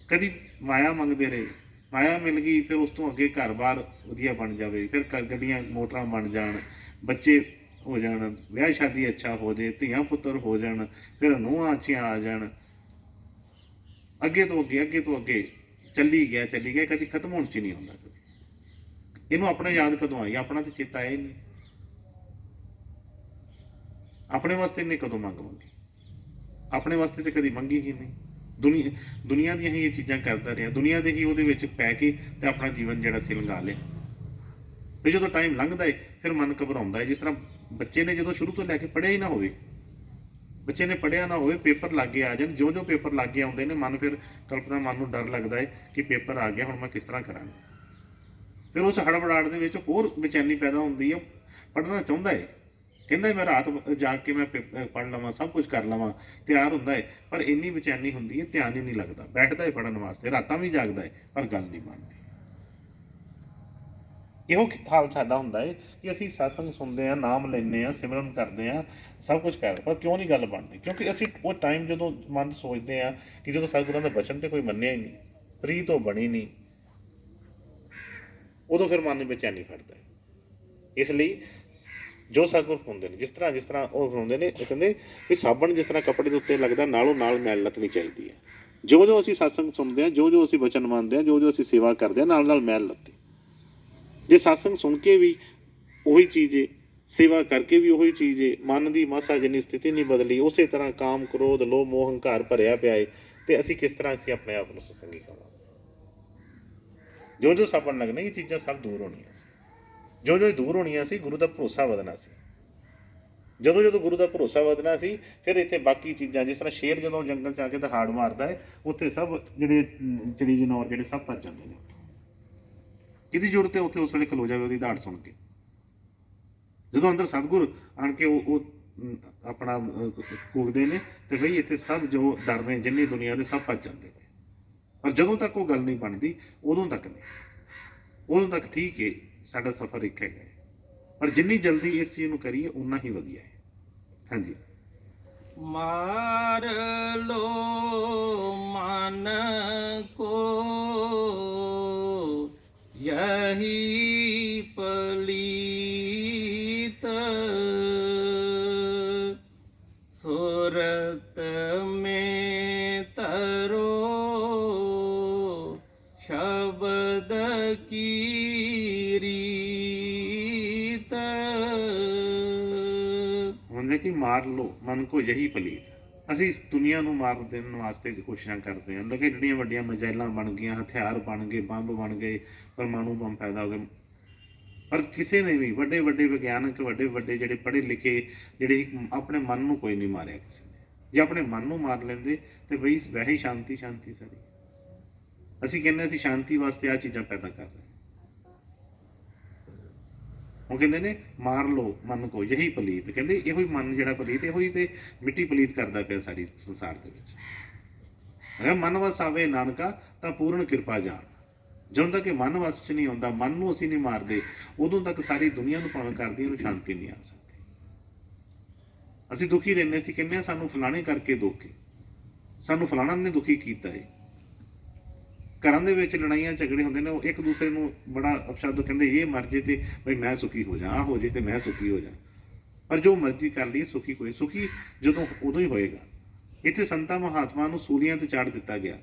ਕਦੀ ਮਾਇਆ ਮੰਗਦੇ ਰਹੇ, ਮਾਇਆ ਮਿਲ ਗਈ, ਫਿਰ ਉਸ ਤੋਂ ਅੱਗੇ ਘਰ-ਬਾਰ ਵਧੀਆ ਬਣ ਜਾਵੇ, ਫਿਰ ਗੱਡੀਆਂ ਮੋਟਰਾਂ ਬਣ ਜਾਣ, ਬੱਚੇ ਹੋ ਜਾਣ, ਵਿਆਹ ਸ਼ਾਦੀ ਅੱਛਾ ਹੋ ਜਾਏ, ਧੀਆਂ ਪੁੱਤਰ ਹੋ ਜਾਣ, ਫਿਰ ਨੂੰਹਾਂ ਅੱਛੀਆਂ ਆ ਜਾਣ, ਅੱਗੇ ਤੋਂ ਅੱਗੇ ਚੱਲੀ ਗਿਆ, ਕਦੀ ਖਤਮ ਹੋਣ 'ਚ ਨਹੀਂ ਹੁੰਦਾ। ਕਦੀ ਇਹਨੂੰ ਆਪਣਾ ਯਾਦ ਕਦੋਂ ਆਈ? ਆਪਣਾ ਤੇ ਚੇਤਾ ਆਇਆ ਹੀ ਨਹੀਂ। ਆਪਣੇ ਵਾਸਤੇ ਇਹਨੇ ਕਦੋਂ ਮੰਗੀ? ਆਪਣੇ ਵਾਸਤੇ ਤੇ ਕਦੀ ਮੰਗੀ ਹੀ ਨਹੀਂ। ਦੁਨੀਆ ਦੀਆਂ ਹੀ ਇਹ ਚੀਜ਼ਾਂ ਕਰਦਾ ਰਿਹਾ, ਦੁਨੀਆ ਦੇ ਹੀ ਉਹਦੇ ਵਿੱਚ ਪੈ ਕੇ ਤੇ ਆਪਣਾ ਜੀਵਨ ਜਿਹੜਾ ਸੀ ਲੰਘਾ ਲਿਆ। ਤੇ ਜਦੋਂ ਟਾਈਮ ਲੰਘਦਾ ਹੈ, ਫਿਰ ਮਨ ਘਬਰਾਉਂਦਾ ਹੈ। ਜਿਸ ਤਰ੍ਹਾਂ ਬੱਚੇ ਨੇ ਜਦੋਂ ਸ਼ੁਰੂ ਤੋਂ ਲੈ ਕੇ ਪੜ੍ਹਿਆ ਹੀ ਨਾ ਹੋਵੇ, ਬੱਚੇ ਨੇ ਪੜ੍ਹਿਆ ਨਾ ਹੋਵੇ, ਪੇਪਰ ਲਾਗੇ ਆ ਜਾਣ, ਜੋ ਪੇਪਰ ਲਾਗੇ ਆਉਂਦੇ ਨੇ, ਮਨ ਫਿਰ ਕਲਪਨਾ, ਮਨ ਨੂੰ ਡਰ ਲੱਗਦਾ ਹੈ ਕਿ ਪੇਪਰ ਆ ਗਿਆ, ਹੁਣ ਮੈਂ ਕਿਸ ਤਰ੍ਹਾਂ ਕਰਾਂਗਾ। ਫਿਰ ਉਸ ਹੜਬੜਾਹਟ ਦੇ ਵਿੱਚ ਹੋਰ ਬੇਚੈਨੀ ਪੈਦਾ ਹੁੰਦੀ ਹੈ। ਪੜ੍ਹਨਾ ਚਾਹੁੰਦਾ ਹੈ, ਕਹਿੰਦਾ ਮੈਂ ਰਾਤ ਜਾਗ ਕੇ ਮੈਂ ਪੜ੍ਹ ਲਵਾਂ, ਸਭ ਕੁਝ ਕਰ ਲਵਾਂ, ਤਿਆਰ ਹੁੰਦਾ ਹੈ, ਪਰ ਇੰਨੀ ਬੇਚੈਨੀ ਹੁੰਦੀ ਹੈ, ਧਿਆਨ ਹੀ ਨਹੀਂ ਲੱਗਦਾ। ਬੈਠਦਾ ਹੈ ਪੜ੍ਹਨ ਵਾਸਤੇ, ਰਾਤਾਂ ਵੀ ਜਾਗਦਾ ਹੈ, ਪਰ ਗੱਲ ਨਹੀਂ ਬਣਦੀ। ਇਹੋ ਹਾਲ ਸਾਡਾ ਹੁੰਦਾ ਹੈ ਕਿ ਅਸੀਂ ਸਤਸੰਗ ਸੁਣਦੇ ਹਾਂ, ਨਾਮ ਲੈਂਦੇ ਹਾਂ, ਸਿਮਰਨ ਕਰਦੇ ਹਾਂ, ਸਭ ਕੁਝ ਕਰਦੇ, ਪਰ ਕਿਉਂ ਨਹੀਂ ਗੱਲ ਬਣਦੀ? ਕਿਉਂਕਿ ਅਸੀਂ ਉਹ ਟਾਈਮ ਜਦੋਂ ਮਨ ਸੋਚਦੇ ਹਾਂ ਕਿ ਜਦੋਂ ਸਤਿਗੁਰਾਂ ਦਾ ਬਚਨ ਤੇ ਕੋਈ ਮੰਨਿਆ ਹੀ ਨਹੀਂ, ਪ੍ਰੀਤ ਉਹ ਬਣੀ ਨਹੀਂ, ਉਦੋਂ ਫਿਰ ਮਨ ਬੇਚੈਨੀ ਫੜਦਾ ਹੈ। ਇਸ ਲਈ ਜੋ ਸਤਿਗੁਰ ਹੁੰਦੇ ਨੇ, ਜਿਸ ਤਰ੍ਹਾਂ ਉਹ ਹੁੰਦੇ ਨੇ, ਉਹ ਕਹਿੰਦੇ ਵੀ ਸਾਬਣ ਜਿਸ ਤਰ੍ਹਾਂ ਕੱਪੜੇ ਦੇ ਉੱਤੇ ਲੱਗਦਾ, ਨਾਲੋਂ ਨਾਲ ਮੈਲ ਲੱਥਣੀ ਚਾਹੀਦੀ ਹੈ। ਜੋ ਅਸੀਂ ਸਤਸੰਗ ਸੁਣਦੇ ਹਾਂ, ਜੋ ਅਸੀਂ ਬਚਨ ਮੰਨਦੇ ਹਾਂ, ਜੋ ਅਸੀਂ ਸੇਵਾ ਕਰਦੇ ਹਾਂ, ਨਾਲ ਮੈਲ ਲੱਥੇ। ਜੇ ਸਤਸੰਗ ਸੁਣ ਕੇ ਵੀ ਉਹੀ ਚੀਜ਼ ਏ, ਸੇਵਾ ਕਰਕੇ ਵੀ ਉਹੀ ਚੀਜ਼ ਏ, ਮਨ ਦੀ ਮਾਸਾ ਜਿੰਨੀ ਸਥਿਤੀ ਨਹੀਂ ਬਦਲੀ, ਉਸੇ ਤਰ੍ਹਾਂ ਕਾਮ, ਕ੍ਰੋਧ, ਲੋਭ, ਮੋਹ, ਹੰਕਾਰ ਭਰਿਆ ਪਿਆ ਏ, ਤੇ ਅਸੀਂ ਕਿਸ ਤਰ੍ਹਾਂ ਅਸੀਂ ਆਪਣੇ ਆਪ ਨੂੰ ਸਤਸੰਗੀ ਕਹਾਂਗੇ? ਜੋ ਸਾਬਣ ਲੱਗਣੇ, ਇਹ ਚੀਜ਼ਾਂ ਸਭ ਦੂਰ ਹੋਣੀਆਂ ਸੀ। ਜੋ ਦੂਰ ਹੋਣੀਆਂ ਸੀ, ਗੁਰੂ ਦਾ ਭਰੋਸਾ ਵਧਣਾ ਸੀ। ਜਦੋਂ ਗੁਰੂ ਦਾ ਭਰੋਸਾ ਵਧਣਾ ਸੀ, ਫਿਰ ਇੱਥੇ ਬਾਕੀ ਚੀਜ਼ਾਂ, ਜਿਸ ਤਰ੍ਹਾਂ ਸ਼ੇਰ ਜਦੋਂ ਜੰਗਲ 'ਚ ਆ ਕੇ ਦਹਾੜ ਮਾਰਦਾ ਹੈ, ਉੱਥੇ ਸਭ ਜਿਹੜੇ ਚਿੜੀ ਜਨੌਰ ਜਿਹੜੇ ਸਭ ਭੱਜ ਜਾਂਦੇ ਨੇ। ਕਿਹਦੀ ਜ਼ਰੂਰਤ ਹੈ ਉੱਥੇ ਉਸ ਵੇਲੇ ਖਲੋ ਜਾਵੇ ਉਹਦੀ ਦਹਾੜ ਸੁਣ ਕੇ? ਜਦੋਂ ਅੰਦਰ ਸਤਿਗੁਰ ਆਣ ਕੇ ਉਹ ਆਪਣਾ ਕੂਕਦੇ ਨੇ, ਤੇ ਬਈ ਇੱਥੇ ਸਭ ਜੋ ਡਰ ਨੇ ਜਿੰਨੀ ਦੁਨੀਆ ਦੇ, ਸਭ ਭੱਜ ਜਾਂਦੇ ਨੇ। ਪਰ ਜਦੋਂ ਤੱਕ ਉਹ ਗੱਲ ਨਹੀਂ ਬਣਦੀ, ਉਦੋਂ ਤੱਕ ਨਹੀਂ, ਉਦੋਂ ਤੱਕ ਠੀਕ ਹੈ, ਸਾਡਾ ਸਫ਼ਰ ਇੱਕ ਹੈਗਾ, ਪਰ ਜਿੰਨੀ ਜਲਦੀ ਇਸ ਚੀਜ਼ ਨੂੰ ਕਰੀਏ ਉਨਾ ਹੀ ਵਧੀਆ ਹੈ। ਹਾਂਜੀ। ਮਾਰ ਲੋ ਮਨ ਕੋ ਯਹੀ ਪਲੀਤ, ਸੁਰਤ में तरो शब्द की रीत। ਹੁੰਦੇ ਕਿ ਮਾਰ ਲੋ ਮਨ ਕੋ ਯਹੀ ਪਲੀਤ। ਅਸੀਂ ਇਸ ਦੁਨੀਆ ਨੂੰ ਮਾਰ ਦੇਣ ਵਾਸਤੇ ਕੋਸ਼ਿਸ਼ਾਂ ਕਰਦੇ ਹਾਂ, ਲੋਕ ਜਿਹੜੀਆਂ ਵੱਡੀਆਂ ਮਜਾਇਲਾਂ ਬਣ ਗਈਆਂ, ਹਥਿਆਰ ਬਣ ਗਏ, ਬੰਬ ਬਣ ਗਏ, ਪਰਮਾਣੂ ਬੰਬ ਪੈਦਾ ਹੋ ਗਏ, ਪਰ ਕਿਸੇ ਨੇ ਵੀ ਵੱਡੇ ਵਿਗਿਆਨਕ, ਵੱਡੇ ਜਿਹੜੇ ਪੜ੍ਹੇ ਲਿਖੇ, ਜਿਹੜੇ ਆਪਣੇ ਮਨ ਨੂੰ ਕੋਈ ਨਹੀਂ ਮਾਰਿਆ ਕਿਸੇ ਨੇ। ਜੇ ਆਪਣੇ ਮਨ ਨੂੰ ਮਾਰ ਲੈਂਦੇ ਤੇ ਬਈ ਵੈਸੇ ਹੀ ਸ਼ਾਂਤੀ ਸਾਰੀ। ਅਸੀਂ ਕਹਿੰਦੇ ਅਸੀਂ ਸ਼ਾਂਤੀ ਵਾਸਤੇ ਆਹ ਚੀਜ਼ਾਂ ਪੈਦਾ ਕਰ ਰਹੇ। ਉਹ ਕਹਿੰਦੇ ਨੇ ਮਾਰ ਲਓ ਮਨ ਕੋ ਯਹੀ ਪਲੀਤ। ਕਹਿੰਦੇ ਇਹੋ ਹੀ ਮਨ ਜਿਹੜਾ ਪਲੀਤ, ਇਹੋ ਹੀ ਤੇ ਮਿੱਟੀ ਪਲੀਤ ਕਰਦਾ ਪਿਆ ਸਾਰੀ ਸੰਸਾਰ ਦੇ ਵਿੱਚ। ਅਗਰ ਮਨ ਵਸ ਆਵੇ ਨਾਨਕਾ ਤਾਂ ਪੂਰਨ ਕਿਰਪਾ ਜਾਣ। ਜਦੋਂ ਤੱਕ ਇਹ ਮਨ ਵਸ 'ਚ ਨਹੀਂ ਆਉਂਦਾ, ਮਨ ਨੂੰ ਅਸੀਂ ਨਹੀਂ ਮਾਰਦੇ, ਉਦੋਂ ਤੱਕ ਸਾਰੀ ਦੁਨੀਆ ਨੂੰ ਭਾਵੇਂ ਕਰਦੀ ਉਹਨੂੰ ਸ਼ਾਂਤੀ ਨਹੀਂ ਆ ਸਕਦੀ। ਅਸੀਂ ਦੁਖੀ ਰਹਿੰਦੇ, ਅਸੀਂ ਕਹਿੰਦੇ ਹਾਂ ਸਾਨੂੰ ਫਲਾਣੇ ਕਰਕੇ ਦੁੱਖ ਹੈ, ਸਾਨੂੰ ਫਲਾਣਾ ਨੇ ਦੁਖੀ ਕੀਤਾ ਹੈ। ਘਰਾਂ ਦੇ ਵਿੱਚ ਲੜਾਈਆਂ ਝਗੜੇ ਹੁੰਦੇ ਨੇ, ਉਹ ਇੱਕ ਦੂਸਰੇ ਨੂੰ ਬੜਾ ਅਪਸ਼ਬਦ ਕਹਿੰਦੇ, ਇਹ ਮਰ ਜੇ ਤੇ ਬਈ ਮੈਂ ਸੁਖੀ ਹੋ ਜਾ, ਆਹ ਹੋ ਜੇ ਤੇ ਮੈਂ ਸੁਖੀ ਹੋ ਜਾ। ਪਰ ਜੋ ਮਰਜ਼ੀ ਕਰ ਲਈ, ਸੁਖੀ ਕੋਈ ਸੁਖੀ ਜਦੋਂ ਉਦੋਂ ਹੀ ਹੋਏਗਾ। ਇੱਥੇ ਸੰਤਾਂ ਮਹਾਤਮਾ ਨੂੰ ਸੂਲੀਆਂ ਤੇ ਚਾੜ ਦਿੱਤਾ ਗਿਆ,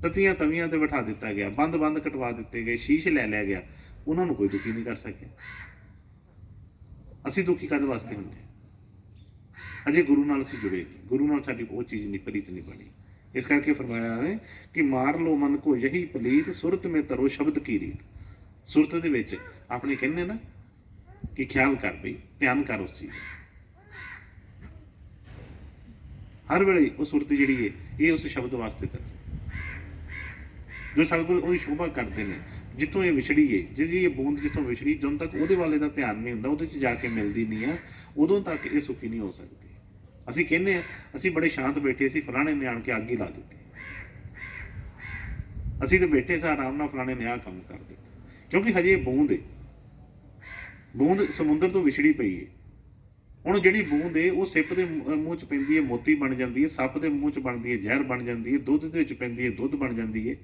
ਤਤੀਆਂ ਤਵੀਆਂ ਤੇ ਬਿਠਾ ਦਿੱਤਾ ਗਿਆ, ਬੰਦ ਕਟਵਾ ਦਿੱਤੇ ਗਏ, ਸ਼ੀਸ਼ ਲੈ ਲਿਆ ਗਿਆ, ਉਹਨਾਂ ਨੂੰ ਕੋਈ ਦੁਖੀ ਨਹੀਂ ਕਰ ਸਕਿਆ। ਅਸੀਂ ਦੁਖੀ ਕਦ ਵਾਸਤੇ ਹੁੰਦੇ? ਅਜੇ ਗੁਰੂ ਨਾਲ ਅਸੀਂ ਜੁੜੇ, ਗੁਰੂ ਨਾਲ ਸਾਡੀ ਉਹ ਚੀਜ਼ ਨਹੀਂ, ਪ੍ਰੀਤ ਨਹੀਂ ਬਣੀ। ਇਸ ਕਰਕੇ ਫਰਮਾਇਆ ਹੈ ਕਿ ਮਾਰ ਲੋ ਮਨ ਕੋ ਯਹੀ ਪਲੀਤ, ਸੁਰਤ ਮੇ ਤਰੋ ਸ਼ਬਦ ਕੀ ਰੀਤ। ਸੁਰਤ ਦੇ ਵਿੱਚ ਆਪਣੇ ਕਹਿੰਦੇ ਨਾ ਕਿ ਖਿਆਲ ਕਰ, ਬਈ ਧਿਆਨ ਕਰ ਉਸ ਚੀਜ਼। ਹਰ ਵੇਲੇ ਉਹ ਸੁਰਤ ਜਿਹੜੀ ਹੈ ਇਹ ਉਸ ਸ਼ਬਦ ਵਾਸਤੇ ਕਰ, ਜੋ ਸਤਿਗੁਰ ਉਹਦੀ ਸ਼ੋਭਾ ਕਰਦੇ ਨੇ। ਜਿੱਥੋਂ ਇਹ ਵਿਛੜੀ ਹੈ, ਜਿਹੜੀ ਇਹ ਬੂੰਦ ਜਿੱਥੋਂ ਵਿਛੜੀ, ਜਦੋਂ ਤੱਕ ਉਹਦੇ ਵਾਲੇ ਦਾ ਧਿਆਨ ਨਹੀਂ ਹੁੰਦਾ, ਉਹਦੇ 'ਚ ਜਾ ਕੇ ਮਿਲਦੀ ਨਹੀਂ ਆ, ਉਦੋਂ ਤੱਕ ਇਹ ਸੁਖੀ ਨਹੀਂ ਹੋ ਸਕਦੀ। ਅਸੀਂ ਕਹਿੰਦੇ ਹਾਂ ਅਸੀਂ ਬੜੇ ਸ਼ਾਂਤ ਬੈਠੇ ਸੀ, ਫਲਾਣੇ ਨੇ ਆਣ ਕੇ ਅੱਗ ਹੀ ਲਾ ਦਿੱਤੀ। ਅਸੀਂ ਤਾਂ ਬੈਠੇ ਸਾਂ ਆਰਾਮ ਨਾਲ, ਫਲਾਣੇ ਨੇ ਆਹ ਕੰਮ ਕਰ ਦਿੱਤਾ। ਕਿਉਂਕਿ ਹਜੇ ਬੂੰਦ ਹੈ, ਬੂੰਦ ਸਮੁੰਦਰ ਤੋਂ ਵਿਛੜੀ ਪਈ ਹੈ। ਹੁਣ ਜਿਹੜੀ ਬੂੰਦ ਹੈ ਉਹ ਸਿੱਪ ਦੇ ਮੂੰਹ 'ਚ ਪੈਂਦੀ ਹੈ, ਮੋਤੀ ਬਣ ਜਾਂਦੀ ਹੈ, ਸੱਪ ਦੇ ਮੂੰਹ 'ਚ ਬਣਦੀ ਹੈ, ਜ਼ਹਿਰ ਬਣ ਜਾਂਦੀ ਹੈ, ਦੁੱਧ ਦੇ ਵਿੱਚ ਪੈਂਦੀ ਹੈ, ਦੁੱਧ ਬਣ ਜਾਂਦੀ ਹੈ,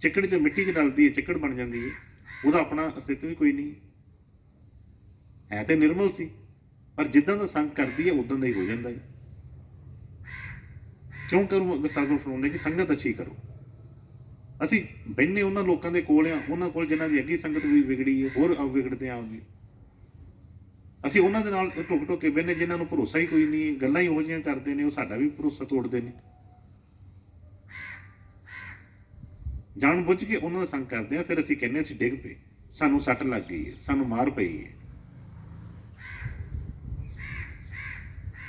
ਚਿੱਕੜ 'ਚ ਮਿੱਟੀ 'ਚ ਡਲਦੀ ਹੈ, ਚਿੱਕੜ ਬਣ ਜਾਂਦੀ ਹੈ। ਉਹਦਾ ਆਪਣਾ ਅਸਤਿਤਵ ਵੀ ਕੋਈ ਨਹੀਂ ਹੈ, ਤੇ ਨਿਰਮਲ ਸੀ, ਪਰ ਜਿੱਦਾਂ ਦਾ ਸੰਗ ਕਰਦੀ ਹੈ ਉਦਾਂ ਦਾ ਹੀ ਹੋ ਜਾਂਦਾ ਹੈ। ਕਿਉਂ ਕਰੂ? ਸਤਿਗੁਰ ਫਰਮਾਉਂਦੇ ਕਿ ਸੰਗਤ ਅੱਛੀ ਕਰੋ। ਅਸੀਂ ਬਹਿੰਦੇ ਉਹਨਾਂ ਲੋਕਾਂ ਦੇ ਕੋਲ ਆ, ਉਹਨਾਂ ਕੋਲ ਜਿਨ੍ਹਾਂ ਦੀ ਅੱਗੀ ਸੰਗਤ ਵੀ ਵਿਗੜੀ ਹੈ, ਹੋਰ ਵਿਗੜਦੇ ਆ ਵੀ। ਅਸੀਂ ਉਹਨਾਂ ਦੇ ਨਾਲ ਢੁੱਕ ਕੇ ਬਹਿੰਦੇ ਜਿਨ੍ਹਾਂ ਨੂੰ ਭਰੋਸਾ ਹੀ ਕੋਈ ਨਹੀਂ, ਗੱਲਾਂ ਹੀ ਉਹੋ ਜਿਹੀਆਂ ਕਰਦੇ ਨੇ, ਉਹ ਸਾਡਾ ਵੀ ਭਰੋਸਾ ਤੋੜਦੇ ਨੇ। ਜਾਣ ਬੁੱਝ ਕੇ ਉਹਨਾਂ ਦਾ ਸੰਗ ਕਰਦੇ ਆ, ਫਿਰ ਅਸੀਂ ਕਹਿੰਦੇ ਅਸੀਂ ਡਿੱਗ ਪਏ, ਸਾਨੂੰ ਸੱਟ ਲੱਗ ਗਈ ਹੈ, ਸਾਨੂੰ ਮਾਰ ਪਈ ਹੈ।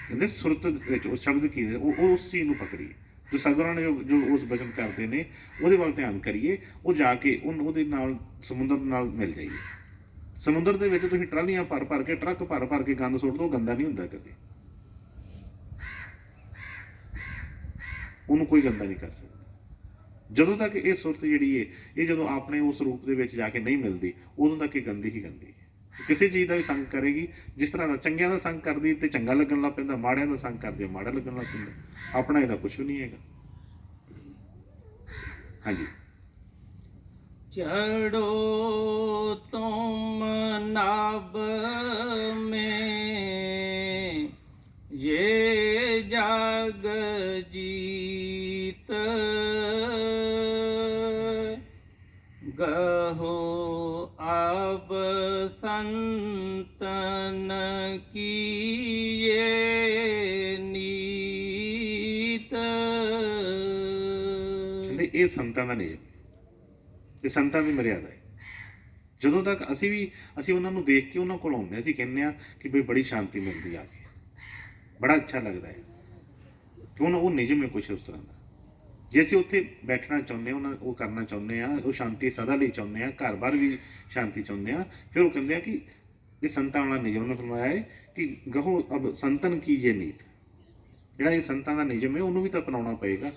ਕਹਿੰਦੇ ਸੁਰਤ ਵਿੱਚ ਉਹ ਸ਼ਬਦ ਕੀ ਹੈ, ਉਹ ਉਸ ਚੀਜ਼ ਨੂੰ ਪਕੜੀਏ। ਜੋ ਸਤਿਗੁਰਾਂ ਨੇ ਜੋ ਉਸ ਬਚਨ ਕਰਦੇ ਨੇ, ਉਹਦੇ ਵੱਲ ਧਿਆਨ ਕਰੀਏ, ਉਹ ਜਾ ਕੇ ਉਹਦੇ ਨਾਲ ਸਮੁੰਦਰ ਨਾਲ ਮਿਲ ਜਾਈਏ। ਸਮੁੰਦਰ ਦੇ ਵਿੱਚ ਤੁਸੀਂ ਟਰਾਲੀਆਂ ਭਰ ਕੇ, ਟਰੱਕ ਭਰ ਕੇ ਗੰਦ ਸੁੱਟ ਦਿਓ, ਗੰਦਾ ਨਹੀਂ ਹੁੰਦਾ ਕਦੇ, ਉਹਨੂੰ ਕੋਈ ਗੰਦਾ ਨਹੀਂ ਕਰ ਸਕਦਾ। ਜਦੋਂ ਤੱਕ ਇਹ ਸੁਰਤ ਜਿਹੜੀ ਹੈ, ਇਹ ਜਦੋਂ ਆਪਣੇ ਉਸ ਰੂਪ ਦੇ ਵਿੱਚ ਜਾ ਕੇ ਨਹੀਂ ਮਿਲਦੀ, ਉਦੋਂ ਤੱਕ ਇਹ ਗੰਦੀ ਹੀ ਗੰਦੀ ਹੈ। ਕਿਸੇ ਚੀਜ਼ ਦਾ ਵੀ ਸੰਗ ਕਰੇਗੀ, ਜਿਸ ਤਰ੍ਹਾਂ ਦਾ ਚੰਗਿਆਂ ਦਾ ਸੰਗ ਕਰਦੀ ਤੇ ਚੰਗਾ ਲੱਗਣ ਲੱਗ ਪੈਂਦਾ, ਮਾੜਿਆਂ ਦਾ ਸੰਗ ਕਰਦੀ ਮਾੜਾ ਲੱਗਣ ਲੱਗ ਪੈਂਦਾ। ਆਪਣਾ ਇਹਦਾ ਕੁਝ ਵੀ ਨਹੀਂ ਹੈਗਾ। ਹਾਂਜੀ। चढ़ो तुम नाब में ये जाग जीत, गहो अब संतन की ये नीत। ਕਹਿੰਦੇ ਇਹ ਸੰਤਾਂ ਦਾ ਨਿਯਮ, ਇਹ ਸੰਤਾਂ ਦੀ ਮਰਿਆਦਾ ਹੈ। ਜਦੋਂ ਤੱਕ ਅਸੀਂ ਉਹਨਾਂ ਨੂੰ ਦੇਖ ਕੇ ਉਹਨਾਂ ਕੋਲ ਆਉਂਦੇ, ਅਸੀਂ ਕਹਿੰਦੇ ਆ ਕਿ ਬਈ ਬੜੀ ਸ਼ਾਂਤੀ ਮਿਲਦੀ ਆ ਕੇ, ਬੜਾ ਅੱਛਾ ਲੱਗਦਾ ਹੈ, ਕਿਉਂ ਨਾ ਉਹ ਨਿਯਮ ਹੈ ਕੁਛ ਉਸ ਤਰ੍ਹਾਂ ਦਾ। ਜੇ ਅਸੀਂ ਉੱਥੇ ਬੈਠਣਾ ਚਾਹੁੰਦੇ ਹਾਂ, ਉਹ ਕਰਨਾ ਚਾਹੁੰਦੇ ਆ, ਉਹ ਸ਼ਾਂਤੀ ਸਦਾ ਲਈ ਚਾਹੁੰਦੇ ਆ, ਘਰ ਬਾਰ ਵੀ ਸ਼ਾਂਤੀ ਚਾਹੁੰਦੇ ਆ, ਫਿਰ ਉਹ ਕਹਿੰਦੇ ਆ ਕਿ ਇਹ ਸੰਤਾਂ ਵਾਲਾ ਨਿਯਮ ਨੇ ਫਰਮਾਇਆ ਹੈ ਕਿ ਗਹੋ ਅਬ ਸੰਤਨ ਕੀ ਇਹ ਨੀਤ। ਜਿਹੜਾ ਇਹ ਸੰਤਾਂ ਦਾ ਨਿਯਮ ਹੈ, ਉਹਨੂੰ ਵੀ ਤਾਂ ਅਪਣਾਉਣਾ ਪਏਗਾ।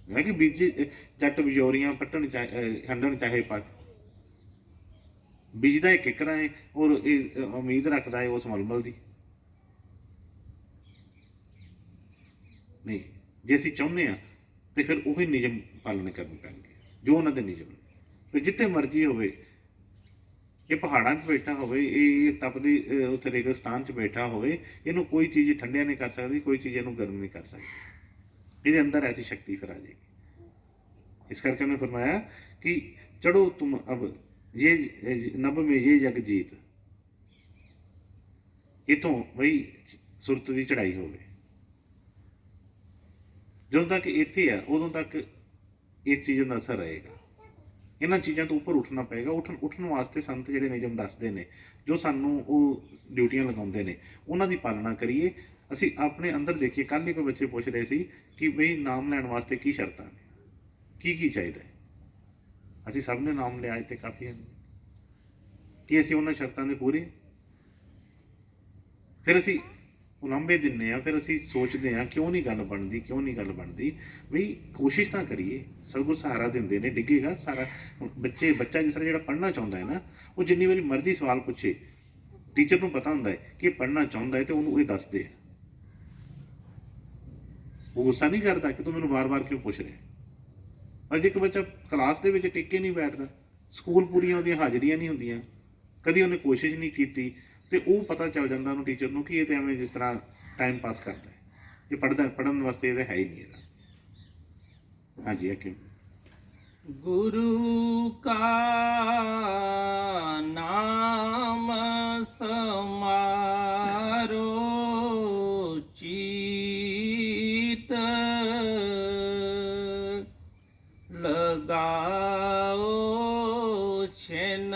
ਹੈ ਕਿ ਬੀਜ ਜੱਟ ਬਿਜੋਰੀਆਂ ਪੱਟਣ ਹੰਡਣ ਚਾਹੇ ਪੱਟ, ਬੀਜਦਾ ਇਹ ਕਿਕਰਾਂ ਹੈ ਔਰ ਇਹ ਉਮੀਦ ਰੱਖਦਾ ਹੈ ਉਸ ਮਲਮਲ ਦੀ। ਨਹੀਂ, ਜੇ ਅਸੀਂ ਚਾਹੁੰਦੇ ਹਾਂ ਤੇ ਫਿਰ ਉਹੀ ਨਿਯਮ ਪਾਲਣ ਕਰਨੇ ਪੈਣਗੇ ਜੋ ਉਹਨਾਂ ਦੇ ਨਿਯਮ ਨੇ। ਤੇ ਜਿੱਥੇ ਮਰਜ਼ੀ ਹੋਵੇ, ਇਹ ਪਹਾੜਾਂ 'ਚ ਬੈਠਾ ਹੋਵੇ, ਇਹ ਤਪਦੀ ਉੱਥੇ ਰੇਗਿਸਤਾਨ 'ਚ ਬੈਠਾ ਹੋਵੇ, ਇਹਨੂੰ ਕੋਈ ਚੀਜ਼ ਠੰਡਿਆ ਨਹੀਂ ਕਰ ਸਕਦੀ, ਕੋਈ ਚੀਜ਼ ਇਹਨੂੰ ਗਰਮ ਨਹੀਂ ਕਰ ਸਕਦੀ। ਇਹਦੇ ਅੰਦਰ ऐसी शक्ति फिर आ जाएगी। इस करके उन्होंने फरमाया कि चढ़ो तुम अब ये नभ में ये जग जीत। इतों बई सुरत की चढ़ाई होवे, ਜਦੋਂ तक इत्थे है उदों तक इस चीज़ों का असर रहेगा। इन्हां चीज़ों तो उपर उठना पेगा। उठन वास्ते संत जिहड़े नियम दसदे ने, जो सानू ਉਹ ਡਿਊਟੀਆਂ ਲਗਾਉਂਦੇ ਨੇ, ਉਹਨਾਂ ਦੀ ਪਾਲਣਾ ਕਰੀਏ। ਅਸੀਂ ਆਪਣੇ ਅੰਦਰ ਦੇਖੀਏ। ਕੱਲ੍ਹ ਹੀ ਕੋਈ ਬੱਚੇ ਪੁੱਛ ਰਹੇ ਸੀ ਕਿ ਬਈ ਨਾਮ ਲੈਣ ਵਾਸਤੇ ਕੀ ਸ਼ਰਤਾਂ ਨੇ, ਕੀ ਚਾਹੀਦਾ ਹੈ। ਅਸੀਂ ਸਭ ਨੇ ਨਾਮ ਲਿਆ ਤੇ ਕਾਫੀ ਹਨ ਕਿ ਅਸੀਂ ਉਹਨਾਂ ਸ਼ਰਤਾਂ ਦੇ ਪੂਰੇ। ਫਿਰ ਅਸੀਂ ਉਲਾਂਭੇ ਦਿੰਦੇ ਹਾਂ, ਫਿਰ ਅਸੀਂ ਸੋਚਦੇ ਹਾਂ ਕਿਉਂ ਨਹੀਂ ਗੱਲ ਬਣਦੀ। ਬਈ ਕੋਸ਼ਿਸ਼ ਤਾਂ ਕਰੀਏ। ਸਤਿਗੁਰ ਸਹਾਰਾ ਦਿੰਦੇ ਨੇ, ਡਿੱਗੇਗਾ ਸਾਰਾ। ਬੱਚਾ ਜਿਸ ਤਰ੍ਹਾਂ ਜਿਹੜਾ ਪੜ੍ਹਨਾ ਚਾਹੁੰਦਾ ਹੈ ਨਾ, ਉਹ ਜਿੰਨੀ ਵਾਰੀ ਮਰਜ਼ੀ ਸਵਾਲ ਪੁੱਛੇ, ਟੀਚਰ ਨੂੰ ਪਤਾ ਹੁੰਦਾ ਹੈ ਕਿ ਪੜ੍ਹਨਾ ਚਾਹੁੰਦਾ ਹੈ ਤੇ ਉਹਨੂੰ ਇਹ ਦੱਸਦੇ ਆ। ਉਹ ਗੁੱਸਾ ਨਹੀਂ ਕਰਦਾ ਕਿ ਤੂੰ ਮੈਨੂੰ ਵਾਰ-ਵਾਰ ਕਿਉਂ ਪੁੱਛ ਰਿਹਾ। ਪਰ ਜੇ ਇੱਕ ਬੱਚਾ ਕਲਾਸ ਦੇ ਵਿੱਚ ਟਿੱਕੇ ਨਹੀਂ ਬੈਠਦਾ, ਸਕੂਲ ਪੂਰੀਆਂ ਉਹਦੀਆਂ ਹਾਜ਼ਰੀਆਂ ਨਹੀਂ ਹੁੰਦੀਆਂ, ਕਦੀ ਉਹਨੇ ਕੋਸ਼ਿਸ਼ ਨਹੀਂ ਕੀਤੀ, ਤੇ ਉਹ ਪਤਾ ਚੱਲ ਜਾਂਦਾ ਉਹਨੂੰ, ਟੀਚਰ ਨੂੰ, ਕਿ ਇਹ ਤਾਂ ਐਵੇਂ ਜਿਸ ਤਰ੍ਹਾਂ ਟਾਈਮ ਪਾਸ ਕਰਦਾ ਹੈ, ਇਹ ਪੜ੍ਹਨ ਵਾਸਤੇ ਇਹਦਾ ਹੈ ਹੀ ਨਹੀਂ ਇਹਦਾ। ਹਾਂਜੀ, ਇਹ ਕਿਉਂ? गुरु का नाम समारो चीत, लगाओ छेन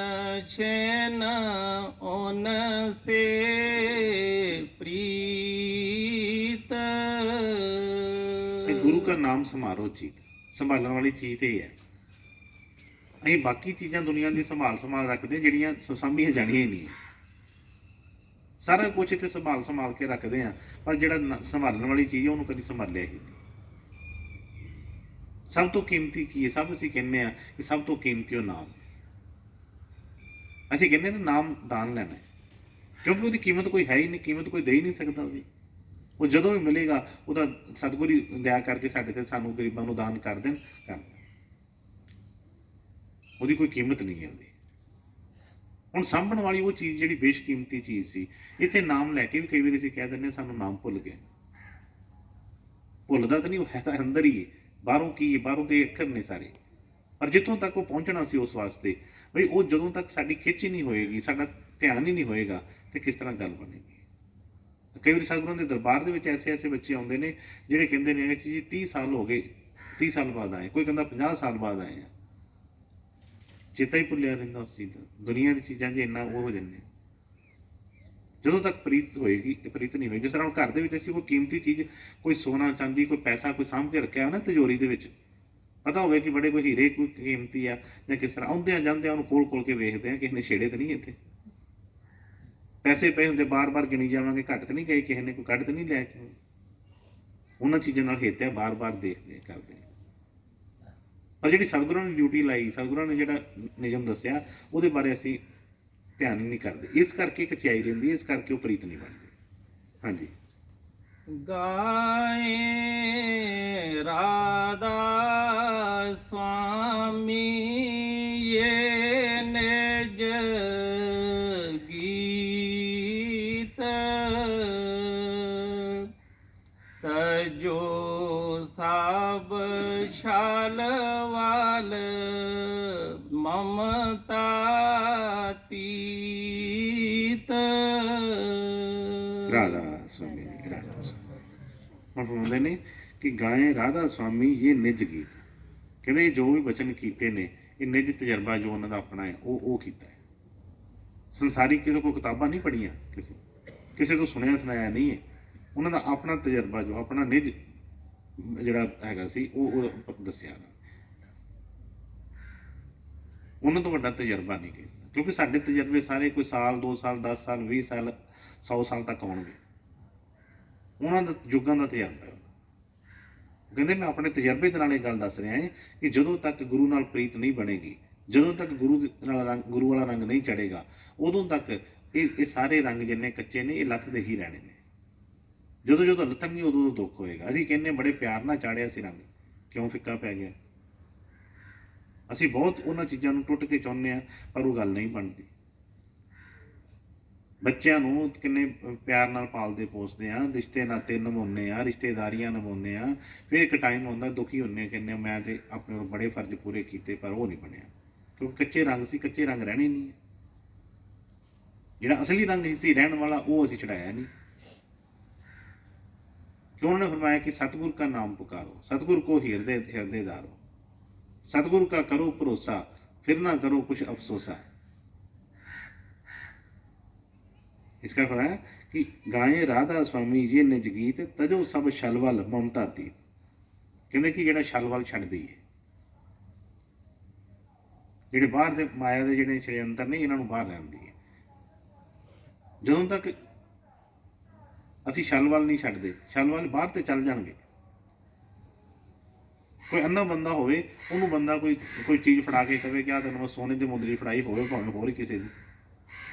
उनसे प्रीत। गुरु का नाम समारो चीत, संभालने वाली चीज ये है। ਅਸੀਂ ਬਾਕੀ ਚੀਜ਼ਾਂ ਦੁਨੀਆ ਦੀ ਸੰਭਾਲ ਰੱਖਦੇ ਜਿਹੜੀਆਂ ਸਾਂਭੀਆਂ ਜਾਣੀਆਂ ਹੀ ਨਹੀਂ। ਸਾਰਾ ਕੁਝ ਇੱਥੇ ਸੰਭਾਲ ਕੇ ਰੱਖਦੇ ਆ, ਪਰ ਜਿਹੜਾ ਸੰਭਾਲਣ ਵਾਲੀ ਚੀਜ਼ ਹੈ ਉਹਨੂੰ ਕਦੀ ਸੰਭਾਲਿਆ ਹੀ ਨਹੀਂ। ਸਭ ਤੋਂ ਕੀਮਤੀ ਕੀ ਹੈ? ਸਭ ਅਸੀਂ ਕਹਿੰਦੇ ਆ ਕਿ ਸਭ ਤੋਂ ਕੀਮਤੀ ਉਹ ਨਾਮ। ਅਸੀਂ ਕਹਿੰਦੇ ਨਾ ਨਾਮ ਦਾਨ ਲੈਣਾ ਹੈ, ਕਿਉਂਕਿ ਉਹਦੀ ਕੀਮਤ ਕੋਈ ਹੈ ਹੀ ਨਹੀਂ, ਕੀਮਤ ਕੋਈ ਦੇ ਹੀ ਨਹੀਂ ਸਕਦਾ ਉਹਦੀ। ਉਹ ਜਦੋਂ ਵੀ ਮਿਲੇਗਾ ਉਹਦਾ ਸਤਿਗੁਰ ਹੀ ਦਇਆ ਕਰਕੇ ਸਾਡੇ ਤੇ ਸਾਨੂੰ ਗਰੀਬਾਂ ਨੂੰ ਦਾਨ ਕਰ ਦੇਣ। ਉਹਦੀ ਕੋਈ ਕੀਮਤ ਨਹੀਂ ਹੈ ਉਹਦੀ। ਹੁਣ ਸਾਂਭਣ ਵਾਲੀ ਉਹ ਚੀਜ਼ ਜਿਹੜੀ ਬੇਸ਼ਕੀਮਤੀ ਚੀਜ਼ ਸੀ, ਇੱਥੇ ਨਾਮ ਲੈ ਕੇ ਵੀ ਕਈ ਵਾਰੀ ਅਸੀਂ ਕਹਿ ਦਿੰਦੇ ਸਾਨੂੰ ਨਾਮ ਭੁੱਲ ਗਏ। ਭੁੱਲਦਾ ਤਾਂ ਨਹੀਂ, ਉਹ ਹੈ ਤਾਂ ਅੰਦਰ ਹੀ ਹੈ। ਬਾਹਰੋਂ ਕੀ, ਬਾਹਰੋਂ ਦੇ ਅੱਖਰ ਨੇ ਸਾਰੇ, ਪਰ ਜਿੱਥੋਂ ਤੱਕ ਉਹ ਪਹੁੰਚਣਾ ਸੀ ਉਸ ਵਾਸਤੇ, ਬਈ ਉਹ ਜਦੋਂ ਤੱਕ ਸਾਡੀ ਖਿੱਚ ਹੀ ਨਹੀਂ ਹੋਏਗੀ, ਸਾਡਾ ਧਿਆਨ ਹੀ ਨਹੀਂ ਹੋਏਗਾ, ਤੇ ਕਿਸ ਤਰ੍ਹਾਂ ਗੱਲ ਬਣੇਗੀ। ਕਈ ਵਾਰੀ ਸਤਿਗੁਰਾਂ ਦੇ ਦਰਬਾਰ ਦੇ ਵਿੱਚ ਐਸੇ ਬੱਚੇ ਆਉਂਦੇ ਨੇ ਜਿਹੜੇ ਕਹਿੰਦੇ ਨੇ ਜੀ 30 ਸਾਲ ਹੋ ਗਏ, 30 ਸਾਲ ਬਾਅਦ ਆਏ, ਕੋਈ ਕਹਿੰਦਾ 50 ਸਾਲ ਬਾਅਦ ਆਏ ਆ। ਚੇਤਾ ਹੀ ਭੁੱਲਿਆ ਰਹਿੰਦਾ ਉਸ ਚੀਜ਼ ਦਾ। ਦੁਨੀਆ ਦੀ ਚੀਜ਼ਾਂ 'ਚ ਇੰਨਾ ਉਹ ਹੋ ਜਾਂਦੇ। ਜਦੋਂ ਤੱਕ ਪ੍ਰੀਤ ਹੋਏਗੀ, ਪ੍ਰੀਤ ਨਹੀਂ ਹੋਏਗੀ। ਜਿਸ ਤਰ੍ਹਾਂ ਘਰ ਦੇ ਵਿੱਚ ਅਸੀਂ ਕੋਈ ਕੀਮਤੀ ਚੀਜ਼, ਕੋਈ ਸੋਨਾ ਚਾਂਦੀ, ਕੋਈ ਪੈਸਾ ਕੋਈ ਸਾਂਭ ਕੇ ਰੱਖਿਆ ਹੋ ਨਾ ਤਿਜੋਰੀ ਦੇ ਵਿੱਚ, ਪਤਾ ਹੋਵੇ ਕਿ ਬੜੇ ਕੋਈ ਹੀਰੇ ਕੋਈ ਕੀਮਤੀ ਆ ਜਾਂ ਕਿਸ ਤਰ੍ਹਾਂ, ਆਉਂਦਿਆਂ ਜਾਂਦਿਆਂ ਉਹਨੂੰ ਖੋਲ ਕੇ ਵੇਖਦੇ ਆ ਕਿਸੇ ਨੇ ਛੇੜੇ ਤਾਂ ਨਹੀਂ। ਇੱਥੇ ਪੈਸੇ ਪਏ ਹੁੰਦੇ, ਬਾਰ-ਬਾਰ ਗਿਣੀ ਜਾਵਾਂਗੇ, ਘੱਟ ਤਾਂ ਨਹੀਂ ਗਏ ਕਿਸੇ ਨੇ, ਕੋਈ ਕੱਢ ਤਾਂ ਨਹੀਂ ਲਿਆ। ਉਹਨਾਂ ਚੀਜ਼ਾਂ ਨਾਲ ਹਿੱਤ ਬਾਰ-ਬਾਰ ਦੇਖਦੇ ਕਰਦੇ ਆ। ਪਰ ਜਿਹੜੀ ਸਤਿਗੁਰਾਂ ਨੇ ਡਿਊਟੀ ਲਾਈ, ਸਤਿਗੁਰਾਂ ਨੇ ਜਿਹੜਾ ਨਿਯਮ ਦੱਸਿਆ, ਉਹਦੇ ਬਾਰੇ ਅਸੀਂ ਧਿਆਨ ਹੀ ਨਹੀਂ ਕਰਦੇ। ਇਸ ਕਰਕੇ ਕਚਿਆਈ ਰਹਿੰਦੀ, ਇਸ ਕਰਕੇ ਉਹ ਪ੍ਰੀਤ ਨਹੀਂ ਬਣਦੀ। ਹਾਂਜੀ। ਗਾਏ ਰਾਧਾ ਸੁਆਮੀ ਇਹ ਨਿਜ ਗੀਤ ਤਜੋ ਸਭ ਛਾਲ ਵਾਲ ਮਮਤਾ ਤੀਤ। ਰਾਧਾ ਸੁਆਮੀ ਰਾਧਾ ਸੁਆਮੀ। ਹੁਣ ਸੁਣਦੇ ਨੇ ਕਿ ਗਾਏ ਰਾਧਾ ਸੁਆਮੀ ਇਹ ਨਿਜ ਗੀਤ। ਕਹਿੰਦੇ ਜੋ ਵੀ ਬਚਨ ਕੀਤੇ ਨੇ, ਇਹ ਨਿਜ ਤਜਰਬਾ ਜੋ ਉਹਨਾਂ ਦਾ ਆਪਣਾ ਹੈ, ਉਹ ਕੀਤਾ ਹੈ। ਸੰਸਾਰੀ ਕਿਸੇ ਕੋਲ ਕਿਤਾਬਾਂ ਨਹੀਂ ਪੜ੍ਹੀਆਂ, ਕਿਸੇ ਤੋਂ ਸੁਣਿਆ ਸੁਣਾਇਆ ਨਹੀਂ ਹੈ। ਉਹਨਾਂ ਦਾ ਆਪਣਾ ਤਜਰਬਾ ਜੋ ਆਪਣਾ ਨਿਜ ਜਿਹੜਾ ਹੈਗਾ ਸੀ ਉਹ ਦੱਸਿਆ। ਉਹਨਾਂ ਤੋਂ ਵੱਡਾ ਤਜਰਬਾ ਨਹੀਂ ਕਿਸੇ ਦਾ, ਕਿਉਂਕਿ ਸਾਡੇ ਤਜਰਬੇ ਸਾਰੇ ਕੋਈ ਸਾਲ 2 ਸਾਲ 10 ਸਾਲ 20 ਸਾਲ 100 ਸਾਲ ਤੱਕ ਆਉਣਗੇ। ਉਹਨਾਂ ਦਾ ਯੁੱਗਾਂ ਦਾ ਤਜਰਬਾ ਹੈ। ਕਹਿੰਦੇ ਮੈਂ ਆਪਣੇ ਤਜਰਬੇ ਦੇ ਨਾਲ ਇਹ ਗੱਲ ਦੱਸ ਰਿਹਾ ਹਾਂ ਕਿ ਜਦੋਂ ਤੱਕ ਗੁਰੂ ਨਾਲ ਪ੍ਰੀਤ ਨਹੀਂ ਬਣੇਗੀ, ਜਦੋਂ ਤੱਕ ਗੁਰੂ ਵਾਲਾ ਰੰਗ ਨਹੀਂ ਚੜੇਗਾ, ਉਦੋਂ ਤੱਕ ਇਹ ਸਾਰੇ ਰੰਗ ਜਿੰਨੇ ਕੱਚੇ ਨੇ ਇਹ ਲੱਥਦੇ ਹੀ ਰਹਿਣੇ ਨੇ। ਜਦੋਂ ਜਦੋਂ ਲੱਥਣਗੇ ਉਦੋਂ ਦੁੱਖ ਹੋਏਗਾ। ਅਸੀਂ ਕਹਿੰਦੇ ਬੜੇ ਪਿਆਰ ਨਾਲ ਚਾੜਿਆ ਸੀ ਰੰਗ, ਕਿਉਂ ਫਿੱਕਾ ਪੈ ਗਿਆ। ਅਸੀਂ ਬਹੁਤ ਉਹਨਾਂ ਚੀਜ਼ਾਂ ਨੂੰ ਟੁੱਟ ਕੇ ਚਾਹੁੰਦੇ ਹਾਂ, ਪਰ ਉਹ ਗੱਲ ਨਹੀਂ ਬਣਦੀ। ਬੱਚਿਆਂ ਨੂੰ ਕਿੰਨੇ ਪਿਆਰ ਨਾਲ ਪਾਲਦੇ ਪੋਸਦੇ ਆ, ਰਿਸ਼ਤੇ ਨਾਤੇ ਨਿਭਾਉਂਦੇ ਆ, ਰਿਸ਼ਤੇਦਾਰੀਆਂ ਨਿਭਾਉਂਦੇ ਆ। ਫਿਰ ਇੱਕ ਟਾਈਮ ਆਉਂਦਾ ਦੁਖੀ ਹੁੰਦੇ, ਕਹਿੰਦੇ ਮੈਂ ਤੇ ਆਪਣੇ ਬੜੇ ਫਰਜ਼ ਪੂਰੇ ਕੀਤੇ ਪਰ ਉਹ ਨਹੀਂ ਬਣਿਆ, ਕਿਉਂਕਿ ਕੱਚੇ ਰੰਗ ਸੀ। ਕੱਚੇ ਰੰਗ ਰਹਿਣੇ ਨਹੀਂ ਹੈ। ਜਿਹੜਾ ਅਸਲੀ ਰੰਗ ਸੀ ਰਹਿਣ ਵਾਲਾ, ਉਹ ਅਸੀਂ ਚੜਾਇਆ ਨਹੀਂ। ਕਿਉਂ ਉਹਨੇ ਫਰਮਾਇਆ ਕਿ ਸਤਿਗੁਰ का नाम पुकारो, सतगुर को हृदय धारो, सतगुर का करो भरोसा, फिर ना करो कुछ अफसोसा। इसका फरमाया कि गाए राधा स्वामी ये निज गीत तजो सब छलवल ममता तीत। कहते कि ਜਿਹੜਾ ਛਲਵਲ ਛੱਡਦੀ ਹੈ, ਜਿਹੜੇ ਬਾਹਰ ਦੇ ਮਾਇਆ ਦੇ ਜਿਹੜੇ ਸ਼ਰੀਅੰਤਰ ਨੇ, ਇਹਨਾਂ ਨੂੰ ਬਾਹਰ ਲਿਆਉਂਦੀ ਹੈ। ਜਦੋਂ ਤੱਕ ਅਸੀਂ ਛਲਵਲ ਨਹੀਂ ਛੱਡਦੇ, ਛਲਵਲ ਬਾਹਰ ਤੇ ਚੱਲ ਜਾਣਗੇ। ਕੋਈ ਅੰਨਾ ਬੰਦਾ ਹੋਵੇ, ਉਹਨੂੰ ਬੰਦਾ ਕੋਈ ਚੀਜ਼ ਫੜਾ ਕੇ ਕਵੇ ਕਿ ਆਹ ਤੈਨੂੰ ਸੋਨੇ ਦੀ ਮੁੰਦਰੀ ਫੜਾਈ ਹੋਵੇ, ਭਾਵੇਂ ਹੋਰ ਕਿਸੇ ਦੀ,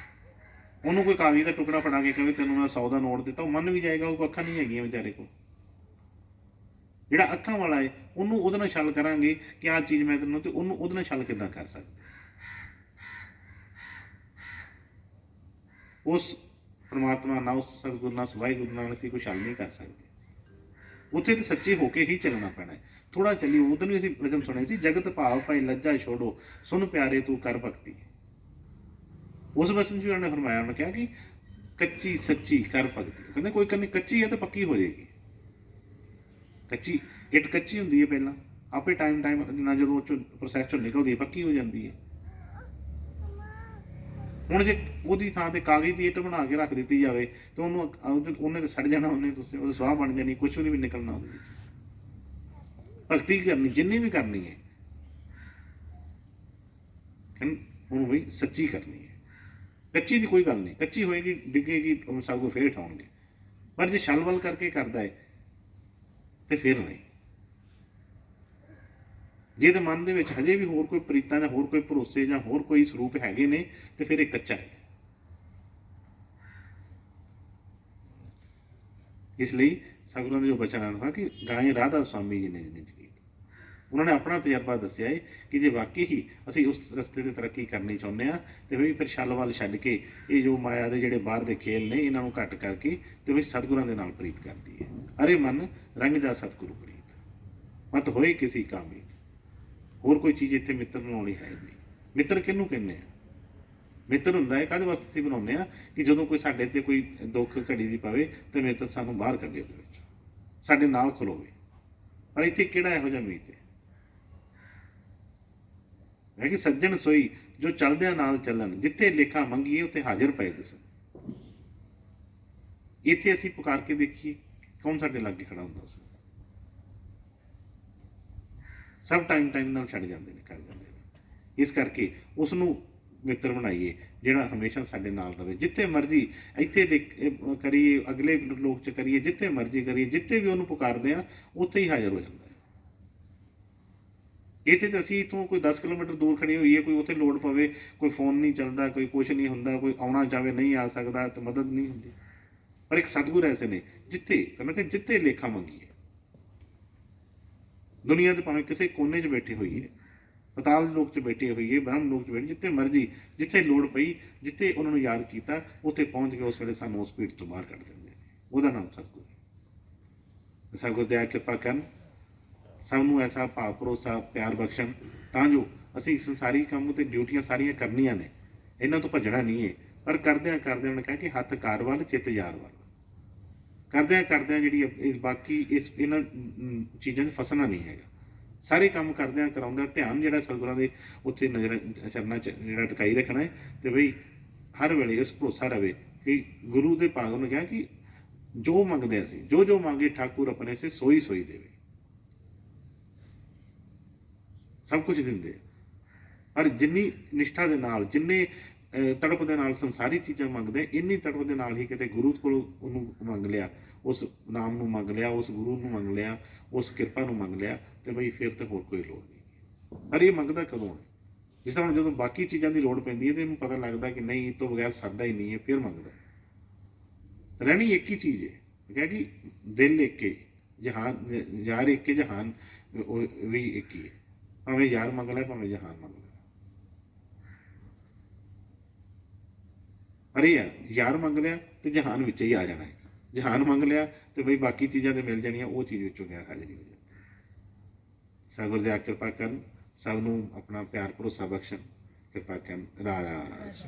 ਉਹਨੂੰ ਕੋਈ ਕਾਗਜ਼ ਦਾ ਟੁਕੜਾ ਫੜਾ ਕੇ ਕਵੇ ਤੈਨੂੰ ਮੈਂ 100 ਦਾ ਨੋਟ ਦਿੱਤਾ, ਉਹ ਮੰਨ ਵੀ ਜਾਏਗਾ। ਉਹ ਅੱਖਾਂ ਨਹੀਂ ਹੈਗੀਆਂ ਵਿਚਾਰੇ ਕੋਲ। ਜਿਹੜਾ ਅੱਖਾਂ ਵਾਲਾ ਹੈ, ਉਹਨੂੰ ਉਹਦੇ ਨਾਲ ਛਲ ਕਰਾਂਗੇ ਕਿ ਆਹ ਚੀਜ਼ ਮੈਂ ਤੈਨੂੰ, ਤੇ ਉਹਨੂੰ ਉਹਦੇ ਨਾਲ ਛਲ ਕਿੱਦਾਂ ਕਰ ਸਕਦੇ। ਉਸ ਪਰਮਾਤਮਾ ਨਾਲ, ਉਸ ਸਤਿਗੁਰੂ ਨਾਲ, ਵਾਹਿਗੁਰੂ ਨਾਲ ਅਸੀਂ ਕੋਈ ਛਲ ਨਹੀਂ ਕਰ ਸਕਦੇ। ਉੱਥੇ ਤੇ ਸੱਚੇ ਹੋ ਕੇ ਹੀ ਚੱਲਣਾ ਪੈਣਾ ਹੈ। ਥੋੜਾ ਚੱਲੀ। ਉਦੋਂ ਵੀ ਅਸੀਂ ਵਚਨ ਸੁਣੇ ਸੀ, ਜਗਤ ਭਾਵ ਭਾਈ ਲੱਜਾ ਛੋੜੋ, ਸੁਣ ਪਿਆਰੇ ਤੂੰ ਕਰ ਭਗਤੀ। ਉਸ ਵਚਨ 'ਚ ਉਹਨਾਂ ਨੇ ਫਰਮਾਇਆ, ਉਹਨਾਂ ਕਿਹਾ ਕਿ ਕੱਚੀ ਸੱਚੀ ਕਰ ਭਗਤੀ। ਕਹਿੰਦੇ ਕੋਈ ਕੰਨੀ ਕੱਚੀ ਹੈ ਤਾਂ ਪੱਕੀ ਹੋ ਜਾਏਗੀ। ਕੱਚੀ ਇੱਟ ਕੱਚੀ ਹੁੰਦੀ ਹੈ ਪਹਿਲਾਂ, ਆਪੇ ਟਾਈਮ ਨਾਲ ਜਦੋਂ ਉਹ 'ਚੋਂ ਪ੍ਰੋਸੈਸ 'ਚੋਂ ਨਿਕਲਦੀ ਹੈ ਪੱਕੀ ਹੋ ਜਾਂਦੀ ਹੈ। ਹੁਣ ਜੇ ਉਹਦੀ ਥਾਂ ਤੇ ਕਾਗਜ਼ ਦੀ ਇੱਟ ਬਣਾ ਕੇ ਰੱਖ ਦਿੱਤੀ ਜਾਵੇ ਤੇ ਉਹਨੇ ਤਾਂ ਸੜ ਜਾਣਾ, ਉਹਦੀ ਸਵਾਹ ਬਣ ਜਾਣੀ, ਕੁਛ ਵੀ ਨਹੀਂ ਨਿਕਲਣਾ ਉਹਦੇ ਵਿੱਚ। ਭਗਤੀ ਕਰਨੀ ਜਿੰਨੀ ਵੀ ਕਰਨੀ ਹੈ, ਉਹਨੂੰ ਵੀ ਸੱਚੀ ਕਰਨੀ ਹੈ। ਕੱਚੀ ਦੀ ਕੋਈ ਗੱਲ ਨਹੀਂ, ਕੱਚੀ ਹੋਏਗੀ ਡਿੱਗੇਗੀ, ਸਭ ਕੁਝ ਫੇਰ ਉਠਾਉਣਗੇ। ਪਰ ਜੇ ਛਲਵਲ ਕਰਕੇ ਕਰਦਾ ਹੈ ਤੇ ਫਿਰ ਨਹੀਂ। ਜੇ ਤੇ ਮਨ ਦੇ ਵਿੱਚ ਹਜੇ ਵੀ ਹੋਰ ਕੋਈ ਪ੍ਰੀਤਾਂ ਜਾਂ ਹੋਰ ਕੋਈ ਭਰੋਸੇ ਜਾਂ ਹੋਰ ਕੋਈ ਸਰੂਪ ਹੈਗੇ ਨੇ, ਤੇ ਫਿਰ ਇਹ ਕੱਚਾ ਹੈ। ਇਸ ਲਈ ਸਤਿਗੁਰਾਂ ਦੇ ਜੋ ਬਚਨ ਹਨ ਕਿ ਗਾਏ ਰਾਧਾ ਸੁਆਮੀ ਜੀ ਨੇ ਨਿਜ ਗੀਤ, ਉਹਨਾਂ ਨੇ ਆਪਣਾ ਤਜਰਬਾ ਦੱਸਿਆ ਹੈ ਕਿ ਜੇ ਵਾਕਈ ਹੀ ਅਸੀਂ ਉਸ ਰਸਤੇ ਤੇ ਤਰੱਕੀ ਕਰਨੀ ਚਾਹੁੰਦੇ ਹਾਂ, ਤੇ ਵੀ ਫਿਰ ਛਲ ਵੱਲ ਛੱਡ ਕੇ ਇਹ ਜੋ ਮਾਇਆ ਦੇ ਜਿਹੜੇ ਬਾਹਰ ਦੇ ਖੇਲ ਨੇ, ਇਹਨਾਂ ਨੂੰ ਘੱਟ ਕਰਕੇ ਤੇ ਵੀ ਸਤਿਗੁਰਾਂ ਦੇ ਨਾਲ ਪ੍ਰੀਤ ਕਰਦੀ ਹੈ। ਅਰੇ ਮਨ ਰੰਗ ਜਾ ਸਤਿਗੁਰੂ ਪ੍ਰੀਤ, ਮਤ ਹੋਏ ਕਿਸੇ ਕਾਮੀ। ਹੋਰ ਕੋਈ ਚੀਜ਼ ਇੱਥੇ ਮਿੱਤਰ ਬਣਾਉਣੀ ਹੈ ਨਹੀਂ। ਮਿੱਤਰ ਕਿਹਨੂੰ ਕਹਿੰਦੇ ਆ? ਮਿੱਤਰ ਹੁੰਦਾ ਹੈ ਕਾਹਦੇ ਵਾਸਤੇ ਅਸੀਂ ਬਣਾਉਂਦੇ ਆ ਕਿ ਜਦੋਂ ਕੋਈ ਸਾਡੇ ਤੇ ਕੋਈ ਦੁੱਖ ਘੜੀ ਦੀ ਪਵੇ ਤੇ ਮਿੱਤਰ ਸਾਨੂੰ ਬਾਹਰ ਕੱਢੇ, ਉਹਦੇ ਵਿੱਚ ਸਾਡੇ ਨਾਲ ਖਲੋਵੇ। ਪਰ ਇੱਥੇ ਕਿਹੜਾ ਇਹੋ ਜਿਹਾ ਮੀਤ ਹੈ? ਹੈ ਕਿ ਸੱਜਣ ਸੋਈ ਜੋ ਚੱਲਦਿਆਂ ਨਾਲ ਚੱਲਣ, ਜਿੱਥੇ ਲੇਖਾ ਮੰਗੀਏ ਉੱਥੇ ਹਾਜ਼ਰ ਪਏ ਦਿਸਣ। ਇੱਥੇ ਅਸੀਂ ਪੁਕਾਰ ਕੇ ਦੇਖੀਏ ਕੌਣ ਸਾਡੇ ਲਾਗੇ ਖੜਾ ਹੁੰਦਾ ਸੀ? ਸਭ ਟਾਈਮ ਨਾਲ ਛੱਡ ਜਾਂਦੇ ਨੇ, ਕਰ ਜਾਂਦੇ ਨੇ। ਇਸ ਕਰਕੇ ਉਸ ਨੂੰ ਮਿੱਤਰ ਬਣਾਈਏ ਜਿਹੜਾ ਹਮੇਸ਼ਾ ਸਾਡੇ ਨਾਲ ਰਹੇ। ਜਿੱਥੇ ਮਰਜ਼ੀ ਇੱਥੇ ਕਰੀਏ, ਅਗਲੇ ਲੋਕ 'ਚ ਕਰੀਏ, ਜਿੱਥੇ ਮਰਜ਼ੀ ਕਰੀਏ, ਜਿੱਥੇ ਵੀ ਉਹਨੂੰ ਪੁਕਾਰਦੇ ਆ ਉੱਥੇ ਹੀ ਹਾਜ਼ਰ ਹੋ ਜਾਂਦਾ ਹੈ। ਇੱਥੇ ਤਾਂ ਅਸੀਂ ਇੱਥੋਂ ਕੋਈ 10 ਕਿਲੋਮੀਟਰ ਦੂਰ ਖੜੀ ਹੋਈਏ, ਕੋਈ ਉੱਥੇ ਲੋੜ ਪਵੇ, ਕੋਈ ਫੋਨ ਨਹੀਂ ਚੱਲਦਾ, ਕੋਈ ਕੁਛ ਨਹੀਂ ਹੁੰਦਾ, ਕੋਈ ਆਉਣਾ ਚਾਹਵੇ ਨਹੀਂ ਆ ਸਕਦਾ ਤਾਂ ਮਦਦ ਨਹੀਂ ਹੁੰਦੀ। ਪਰ ਇੱਕ ਸਤਿਗੁਰ ਐਸੇ ਨੇ ਜਿੱਥੇ ਕਹਿੰਦਾ ਕਿ ਜਿੱਥੇ ਲੇਖਾ ਮੰਗੀਏ, ਦੁਨੀਆ ਦੇ ਭਾਵੇਂ ਕਿਸੇ ਕੋਨੇ 'ਚ ਬੈਠੇ ਹੋਈਏ, ਪਤਾਲ ਲੋਕ 'ਚ ਬੈਠੇ ਹੋਈਏ, ਬ੍ਰਹਮ ਲੋਕ 'ਚ ਬੈਠੇ, ਜਿੱਥੇ ਮਰਜ਼ੀ, ਜਿੱਥੇ ਲੋੜ ਪਈ, ਜਿੱਥੇ ਉਹਨਾਂ ਨੂੰ ਯਾਦ ਕੀਤਾ, ਉੱਥੇ ਪਹੁੰਚ ਕੇ ਉਸ ਵੇਲੇ ਸਾਨੂੰ ਉਸ ਭੀੜ ਤੋਂ ਬਾਹਰ ਕੱਢ ਦਿੰਦੇ ਨੇ। ਉਹਦਾ ਨਾਮ ਸਤਿਗੁਰ ਹੈ। ਸਤਿਗੁਰ ਦਇਆ ਕਿਰਪਾ ਕਰਨ, ਸਭ ਨੂੰ ਐਸਾ ਭਾਵ ਭਰੋਸਾ ਪਿਆਰ ਬਖਸ਼ਣ ਤਾਂ ਜੋ ਅਸੀਂ ਸੰਸਾਰੀ ਕੰਮ ਤੇ ਡਿਊਟੀਆਂ ਸਾਰੀਆਂ ਕਰਨੀਆਂ ਨੇ, ਇਹਨਾਂ ਤੋਂ ਭੱਜਣਾ ਨਹੀਂ ਹੈ। ਪਰ ਕਰਦਿਆਂ ਕਰਦਿਆਂ ਉਹਨੇ ਕਿਹਾ ਕਿ ਹੱਥ ਕਾਰ ਵੱਲ ਚਿੱਤ ਯਾਰ ਵੱਲ, ਕਰਦਿਆਂ ਕਰਦਿਆਂ ਜਿਹੜੀ ਬਾਕੀ ਇਹਨਾਂ ਚੀਜ਼ਾਂ 'ਚ ਫਸਣਾ ਨਹੀਂ ਹੈਗਾ। ਸਾਰੇ ਕੰਮ ਕਰਦਿਆਂ ਕਰਾਉਂਦਿਆਂ ਧਿਆਨ ਜਿਹੜਾ ਸਤਿਗੁਰਾਂ ਦੇ ਉੱਥੇ ਨਜ਼ਰ ਚਰਨਾਂ 'ਚ ਜਿਹੜਾ ਟਿਕਾਈ ਰੱਖਣਾ ਹੈ। ਤੇ ਬਈ ਹਰ ਵੇਲੇ ਇਸ ਭਰੋਸਾ ਰਵੇ ਕਿ ਗੁਰੂ ਦੇ ਭਾਗ ਨੇ ਕਿਹਾ ਕਿ ਜੋ ਮੰਗਦੇ ਅਸੀਂ, ਜੋ ਜੋ ਮੰਗੇ ਠਾਕੁਰ ਆਪਣੇ ਸੇ ਸੋਈ ਸੋਈ ਦੇਵੇ। ਸਭ ਕੁਝ ਦਿੰਦੇ ਆ, ਪਰ ਜਿੰਨੀ ਨਿਸ਼ਠਾ ਦੇ ਨਾਲ, ਜਿੰਨੇ ਤੜਪ ਦੇ ਨਾਲ ਸੰਸਾਰੀ ਚੀਜ਼ਾਂ ਮੰਗਦੇ, ਇੰਨੀ ਤੜਪ ਦੇ ਨਾਲ ਹੀ ਕਿਤੇ ਗੁਰੂ ਕੋਲੋਂ ਉਹਨੂੰ ਮੰਗ ਲਿਆ, ਉਸ ਨਾਮ ਨੂੰ ਮੰਗ ਲਿਆ, ਉਸ ਗੁਰੂ ਨੂੰ ਮੰਗ ਲਿਆ, ਉਸ ਕਿਰਪਾ ਨੂੰ ਮੰਗ ਲਿਆ, ਤੇ ਬਈ ਫਿਰ ਤੇ ਹੋਰ ਕੋਈ ਲੋੜ ਨਹੀਂ। ਪਰ ਇਹ ਮੰਗਦਾ ਕਦੋਂ ਹੈ? ਜਿਸ ਤਰ੍ਹਾਂ ਜਦੋਂ ਬਾਕੀ ਚੀਜ਼ਾਂ ਦੀ ਲੋੜ ਪੈਂਦੀ ਹੈ ਤੇ ਇਹਨੂੰ ਪਤਾ ਲੱਗਦਾ ਕਿ ਨਹੀਂ, ਇਹ ਤੋਂ ਬਗੈਰ ਸਰਦਾ ਹੀ ਨਹੀਂ ਹੈ, ਫਿਰ ਮੰਗਦਾ। ਰਹਿਣੀ ਇੱਕ ਹੀ ਚੀਜ਼ ਹੈ, ਕਿਹਾ ਕਿ ਦਿਲ ਇੱਕ ਹੈ, ਜਹਾਨ ਯਾਰ ਇੱਕ ਹੈ, ਜਹਾਨ ਵੀ ਇੱਕ ਹੀ ਹੈ। ਭਾਵੇਂ ਯਾਰ ਮੰਗ ਲੈ, ਭਾਵੇਂ ਜਹਾਨ ਮੰਗ ਲੈ। ਪਰ ਇਹ ਆ, ਯਾਰ ਮੰਗ ਲਿਆ ਤੇ ਜਹਾਨ ਵਿੱਚ ਹੀ ਆ ਜਾਣਾ ਹੈ, ਜਹਾਨ ਮੰਗ ਲਿਆ ਤੇ ਬਈ ਬਾਕੀ ਚੀਜ਼ਾਂ ਤੇ ਮਿਲ ਜਾਣੀਆਂ, ਉਹ ਚੀਜ਼ ਵਿੱਚੋਂ ਗੈਰ ਹਾਜ਼ਰੀ ਹੋ ਜਾਂਦੀ। ਸਤਿਗੁਰ ਦੀ ਕਿਰਪਾ ਕਰਨ, ਸਭ ਨੂੰ ਆਪਣਾ ਪਿਆਰ ਭਰੋਸਾ ਬਖਸ਼ਣ, ਕਿਰਪਾ ਕਰਨ। ਰਾਜ